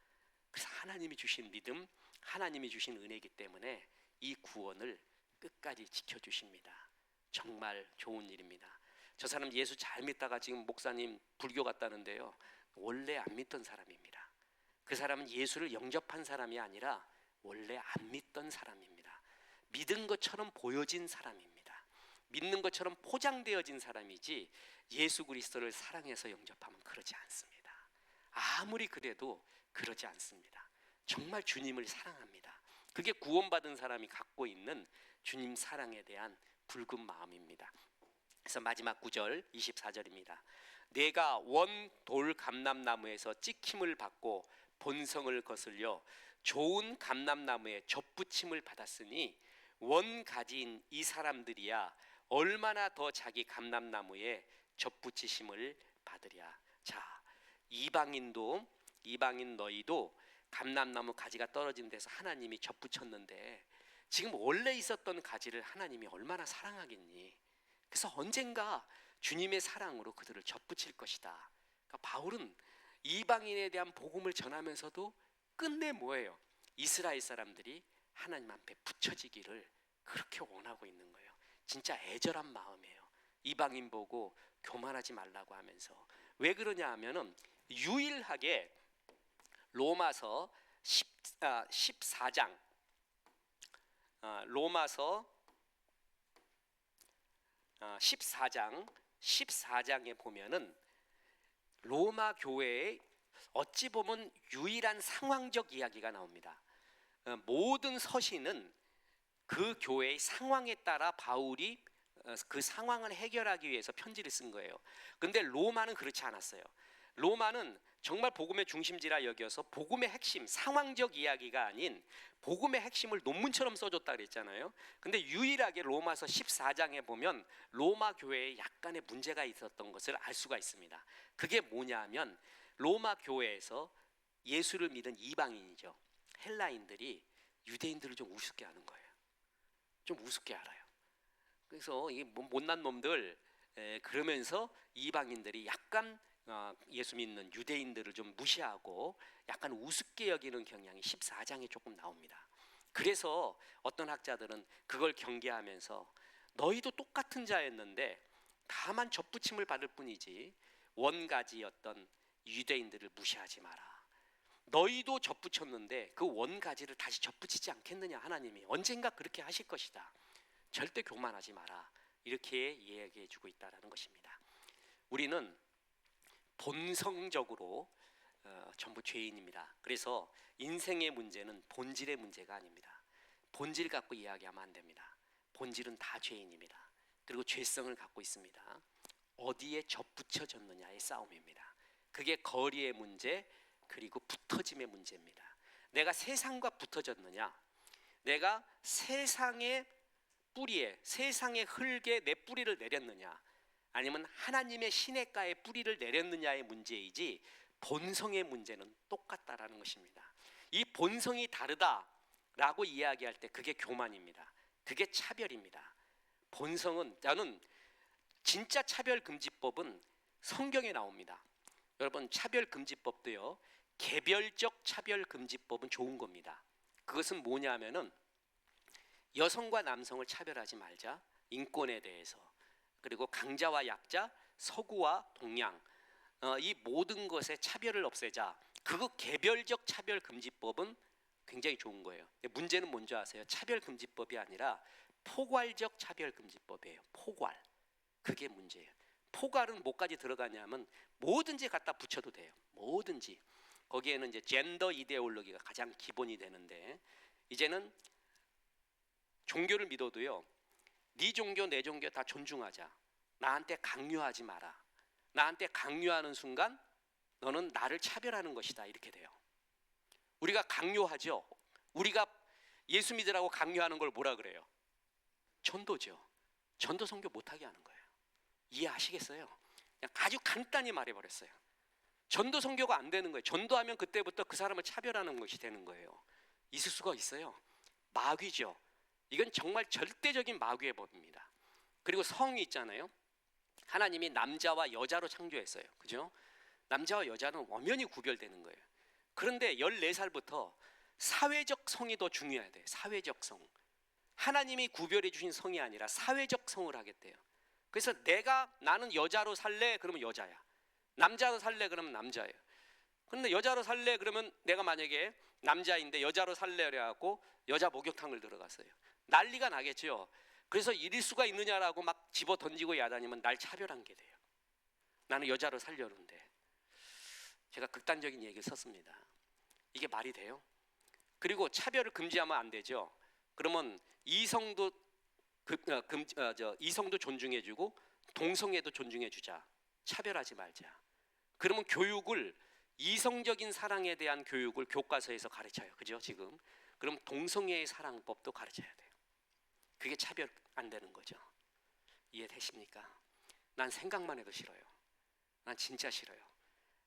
그래서 하나님이 주신 믿음, 하나님이 주신 은혜이기 때문에 이 구원을 끝까지 지켜주십니다. 정말 좋은 일입니다. 저 사람 예수 잘 믿다가 지금 목사님 불교 갔다는데요, 원래 안 믿던 사람입니다. 그 사람은 예수를 영접한 사람이 아니라 원래 안 믿던 사람입니다. 믿은 것처럼 보여진 사람입니다. 믿는 것처럼 포장되어진 사람이지 예수 그리스도를 사랑해서 영접하면 그러지 않습니다. 아무리 그래도 그러지 않습니다. 정말 주님을 사랑합니다. 그게 구원받은 사람이 갖고 있는 주님 사랑에 대한 붉은 마음입니다. 그래서 마지막 9절 24절입니다. 내가 원 돌 감람나무에서 찍힘을 받고 본성을 거슬려 좋은 감람나무에 접붙임을 받았으니 원가지인 이 사람들이야 얼마나 더 자기 감람나무에 접붙이심을 받으랴. 자, 이방인 너희도 감람나무 가지가 떨어진 데서 하나님이 접붙였는데 지금 원래 있었던 가지를 하나님이 얼마나 사랑하겠니? 그래서 언젠가 주님의 사랑으로 그들을 접붙일 것이다. 그러니까 바울은 이방인에 대한 복음을 전하면서도 끝내 뭐예요? 이스라엘 사람들이 하나님 앞에 붙여지기를 그렇게 원하고 있는 거예요. 진짜 애절한 마음이에요. 이방인 보고 교만하지 말라고 하면서. 왜 그러냐 하면은 유일하게 로마서 14장 로마서 14장에 보면은 로마 교회의 어찌 보면 유일한 상황적 이야기가 나옵니다. 모든 서신은 그 교회의 상황에 따라 바울이 그 상황을 해결하기 위해서 편지를 쓴 거예요. 근데 로마는 그렇지 않았어요. 로마는 정말 복음의 중심지라 여겨서 복음의 핵심, 상황적 이야기가 아닌 복음의 핵심을 논문처럼 써줬다 그랬잖아요. 근데 유일하게 로마서 14장에 보면 로마 교회에 약간의 문제가 있었던 것을 알 수가 있습니다. 그게 뭐냐 하면 로마 교회에서 예수를 믿은 이방인이죠, 헬라인들이 유대인들을 좀 우습게 하는 거예요. 좀 우습게 알아요. 그래서 이 못난 놈들 그러면서 이방인들이 약간 예수 믿는 유대인들을 좀 무시하고 약간 우습게 여기는 경향이 14장에 조금 나옵니다. 그래서 어떤 학자들은 그걸 경계하면서 너희도 똑같은 자였는데 다만 접붙임을 받을 뿐이지 원가지였던 유대인들을 무시하지 마라. 너희도 접붙였는데 그 원가지를 다시 접붙이지 않겠느냐. 하나님이 언젠가 그렇게 하실 것이다. 절대 교만하지 마라. 이렇게 이야기해 주고 있다는 것입니다. 우리는 본성적으로 전부 죄인입니다. 그래서 인생의 문제는 본질의 문제가 아닙니다. 본질 갖고 이야기하면 안 됩니다. 본질은 다 죄인입니다. 그리고 죄성을 갖고 있습니다. 어디에 접붙여졌느냐의 싸움입니다. 그게 거리의 문제, 그리고 붙어짐의 문제입니다. 내가 세상과 붙어졌느냐, 내가 세상의 뿌리에, 세상의 흙에 내 뿌리를 내렸느냐, 아니면 하나님의 시냇가에 뿌리를 내렸느냐의 문제이지 본성의 문제는 똑같다라는 것입니다. 이 본성이 다르다라고 이야기할 때 그게 교만입니다. 그게 차별입니다. 본성은, 저는 진짜 차별금지법은 성경에 나옵니다. 여러분, 차별금지법도요, 개별적 차별금지법은 좋은 겁니다. 그것은 뭐냐면은 여성과 남성을 차별하지 말자, 인권에 대해서, 그리고 강자와 약자, 서구와 동양, 이 모든 것의 차별을 없애자. 그거 개별적 차별금지법은 굉장히 좋은 거예요. 근데 문제는 뭔지 아세요? 차별금지법이 아니라 포괄적 차별금지법이에요. 포괄. 그게 문제예요. 포괄은 뭐까지 들어가냐면 뭐든지 갖다 붙여도 돼요. 뭐든지. 거기에는 이제 젠더 이데올로기가 가장 기본이 되는데, 이제는 종교를 믿어도요, 네 종교 내 종교 다 존중하자. 나한테 강요하지 마라. 나한테 강요하는 순간 너는 나를 차별하는 것이다. 이렇게 돼요. 우리가 강요하죠. 우리가 예수 믿으라고 강요하는 걸 뭐라 그래요? 전도죠. 전도 선교 못하게 하는 거예요. 이해하시겠어요? 그냥 아주 간단히 말해버렸어요. 전도 선교가 안 되는 거예요. 전도하면 그때부터 그 사람을 차별하는 것이 되는 거예요. 있을 수가 있어요. 마귀죠. 이건 정말 절대적인 마귀의 법입니다. 그리고 성이 있잖아요. 하나님이 남자와 여자로 창조했어요. 그죠? 남자와 여자는 엄연히 구별되는 거예요. 그런데 14살부터 사회적 성이 더 중요해야 돼요. 사회적 성. 하나님이 구별해 주신 성이 아니라 사회적 성을 하겠대요. 그래서 나는 여자로 살래 그러면 여자야. 남자로 살래 그러면 남자예요. 그런데 여자로 살래 그러면 내가 만약에 남자인데 여자로 살래 그래갖고 여자 목욕탕을 들어갔어요. 난리가 나겠죠. 그래서 이럴 수가 있느냐라고 막 집어 던지고 야단이면 날 차별한 게 돼요. 나는 여자로 살려는데. 제가 극단적인 얘기를 썼습니다. 이게 말이 돼요? 그리고 차별을 금지하면 안 되죠. 그러면 이성도 존중해주고 동성애도 존중해주자. 차별하지 말자. 그러면 교육을, 이성적인 사랑에 대한 교육을 교과서에서 가르쳐요. 그죠? 지금. 그럼 동성애의 사랑법도 가르쳐야 돼요. 그게 차별 안 되는 거죠. 이해되십니까? 난 생각만 해도 싫어요. 난 진짜 싫어요.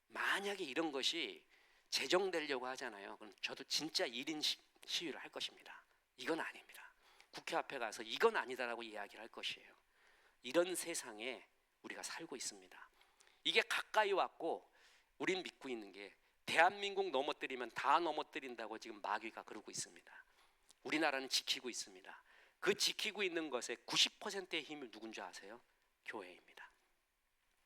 만약에 이런 것이 제정되려고 하잖아요. 그럼 저도 진짜 1인 시위를 할 것입니다. 이건 아닙니다. 국회 앞에 가서 이건 아니다라고 이야기를 할 것이에요. 이런 세상에 우리가 살고 있습니다. 이게 가까이 왔고 우린 믿고 있는 게, 대한민국 넘어뜨리면 다 넘어뜨린다고 지금 마귀가 그러고 있습니다. 우리나라는 지키고 있습니다. 그 지키고 있는 것의 90%의 힘이 누군지 아세요? 교회입니다.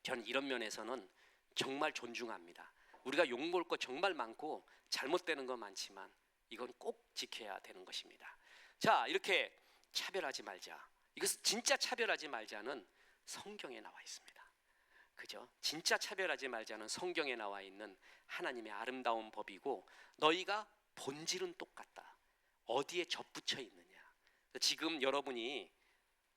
저는 이런 면에서는 정말 존중합니다. 우리가 욕먹을 거 정말 많고 잘못되는 거 많지만 이건 꼭 지켜야 되는 것입니다. 자, 이렇게 차별하지 말자. 이것은 진짜 차별하지 말자는 성경에 나와 있습니다. 그죠? 진짜 차별하지 말자는 성경에 나와 있는 하나님의 아름다운 법이고, 너희가 본질은 똑같다. 어디에 접붙여 있느냐. 지금 여러분이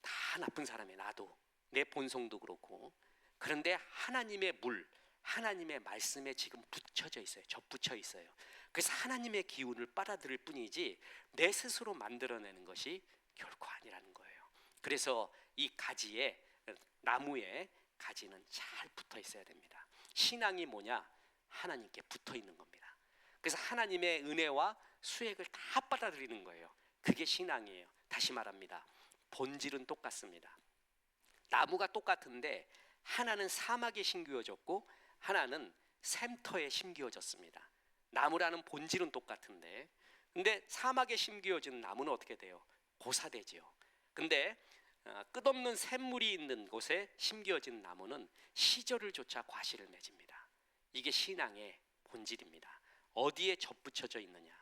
다 나쁜 사람이에요. 나도. 내 본성도 그렇고. 그런데 하나님의 물, 하나님의 말씀에 지금 붙여져 있어요. 접붙여 있어요. 그래서 하나님의 기운을 빨아들일 뿐이지 내 스스로 만들어내는 것이 결코 아니라는 거예요. 그래서 이 가지에, 나무에 가지는 잘 붙어 있어야 됩니다. 신앙이 뭐냐? 하나님께 붙어 있는 겁니다. 그래서 하나님의 은혜와 수액을 다 받아들이는 거예요. 그게 신앙이에요. 다시 말합니다. 본질은 똑같습니다. 나무가 똑같은데 하나는 사막에 심기어졌고 하나는 샘터에 심기어졌습니다. 나무라는 본질은 똑같은데, 근데 사막에 심기어진 나무는 어떻게 돼요? 고사되지요. 근데 끝없는 샘물이 있는 곳에 심기어진 나무는 시절을 쫓아 과실을 맺습니다. 이게 신앙의 본질입니다. 어디에 접붙여져 있느냐?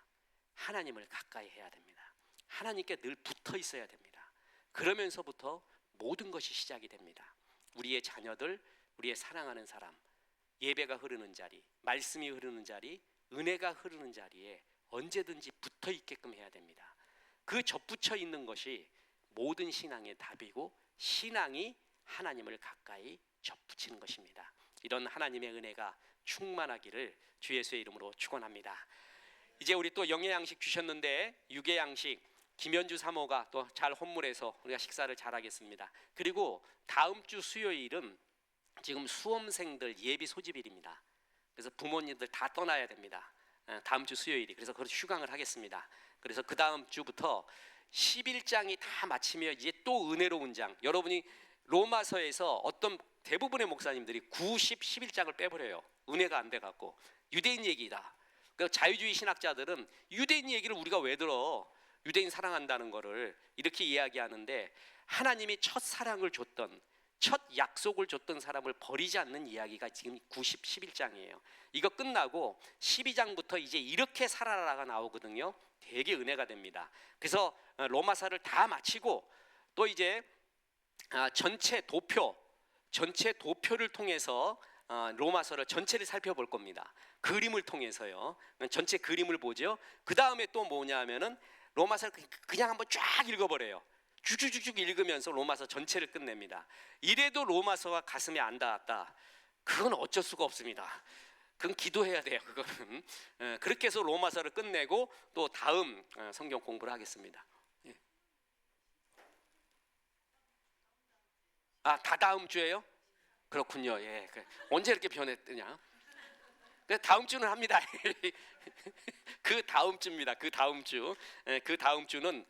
하나님을 가까이 해야 됩니다. 하나님께 늘 붙어 있어야 됩니다. 그러면서부터 모든 것이 시작이 됩니다. 우리의 자녀들, 우리의 사랑하는 사람, 예배가 흐르는 자리, 말씀이 흐르는 자리, 은혜가 흐르는 자리에 언제든지 붙어 있게끔 해야 됩니다. 그 접붙여 있는 것이 모든 신앙의 답이고, 신앙이 하나님을 가까이 접붙이는 것입니다. 이런 하나님의 은혜가 충만하기를 주 예수의 이름으로 축원합니다. 이제 우리 또 영의 양식 주셨는데, 육의 양식 김현주 사모가 또 잘 혼물해서 우리가 식사를 잘 하겠습니다. 그리고 다음 주 수요일은 지금 수험생들 예비 소집일입니다. 그래서 부모님들 다 떠나야 됩니다. 다음 주 수요일이. 그래서 그걸 휴강을 하겠습니다. 그래서 그 다음 주부터 11장이 다 마치며 이제 또 은혜로운 장. 여러분이 로마서에서 어떤 대부분의 목사님들이 9, 10, 11장을 빼버려요. 은혜가 안 돼갖고. 유대인 얘기다. 그러니까 자유주의 신학자들은 유대인 얘기를 우리가 왜 들어? 유대인 사랑한다는 거를 이렇게 이야기하는데, 하나님이 첫 사랑을 줬던, 첫 약속을 줬던 사람을 버리지 않는 이야기가 지금 11장이에요. 이거 끝나고 12장부터 이제 이렇게 살아라가 나오거든요. 되게 은혜가 됩니다. 그래서 로마서를 다 마치고 또 이제 전체 도표를 통해서 로마서를 전체를 살펴볼 겁니다. 그림을 통해서요. 전체 그림을 보죠. 그 다음에 또 뭐냐면은 로마서를 그냥 한번 쫙 읽어버려요. 쭉쭉쭉 읽으면서 로마서 전체를 끝냅니다. 이래도 로마서가 가슴에 안 닿았다. 그건 어쩔 수가 없습니다. 그건 기도해야 돼요. 그거는 그렇게 해서 로마서를 끝내고 또 다음 성경 공부를 하겠습니다. 다 다음 주에요? 그렇군요. 예. 언제 이렇게 변했느냐? 다음 주는 합니다. 그 다음 주입니다. 그 다음 주. 그 다음 주는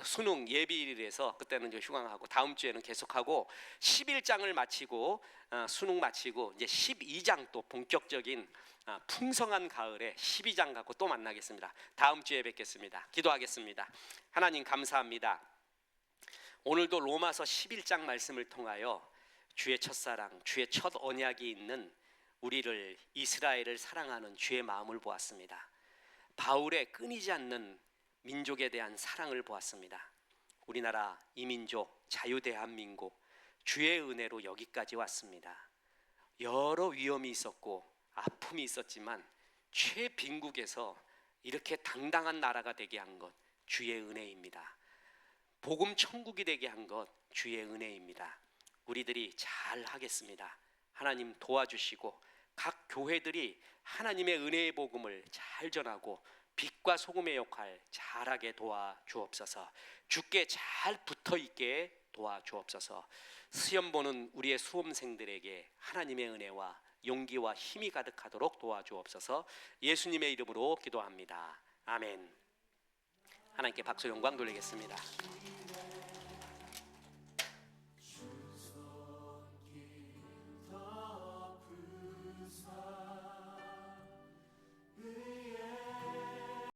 수능 예비일에서 그때는 이제 휴강하고 다음 주에는 계속하고 11장을 마치고 수능 마치고 이제 12장 또 본격적인 풍성한 가을에 12장 갖고 또 만나겠습니다. 다음 주에 뵙겠습니다. 기도하겠습니다. 하나님 감사합니다. 오늘도 로마서 11장 말씀을 통하여 주의 첫사랑, 주의 첫 언약이 있는 우리를 이스라엘을 사랑하는 주의 마음을 보았습니다. 바울의 끊이지 않는 민족에 대한 사랑을 보았습니다. 우리나라 이민족 자유대한민국 주의 은혜로 여기까지 왔습니다. 여러 위험이 있었고 아픔이 있었지만 최빈국에서 이렇게 당당한 나라가 되게 한 것 주의 은혜입니다. 복음 천국이 되게 한 것 주의 은혜입니다. 우리들이 잘 하겠습니다. 하나님 도와주시고 각 교회들이 하나님의 은혜의 복음을 잘 전하고 빛과 소금의 역할 잘하게 도와주옵소서. 주께 잘 붙어있게 도와주옵소서. 시험 보는 우리의 수험생들에게 하나님의 은혜와 용기와 힘이 가득하도록 도와주옵소서. 예수님의 이름으로 기도합니다. 아멘. 하나님께 박수 영광 돌리겠습니다.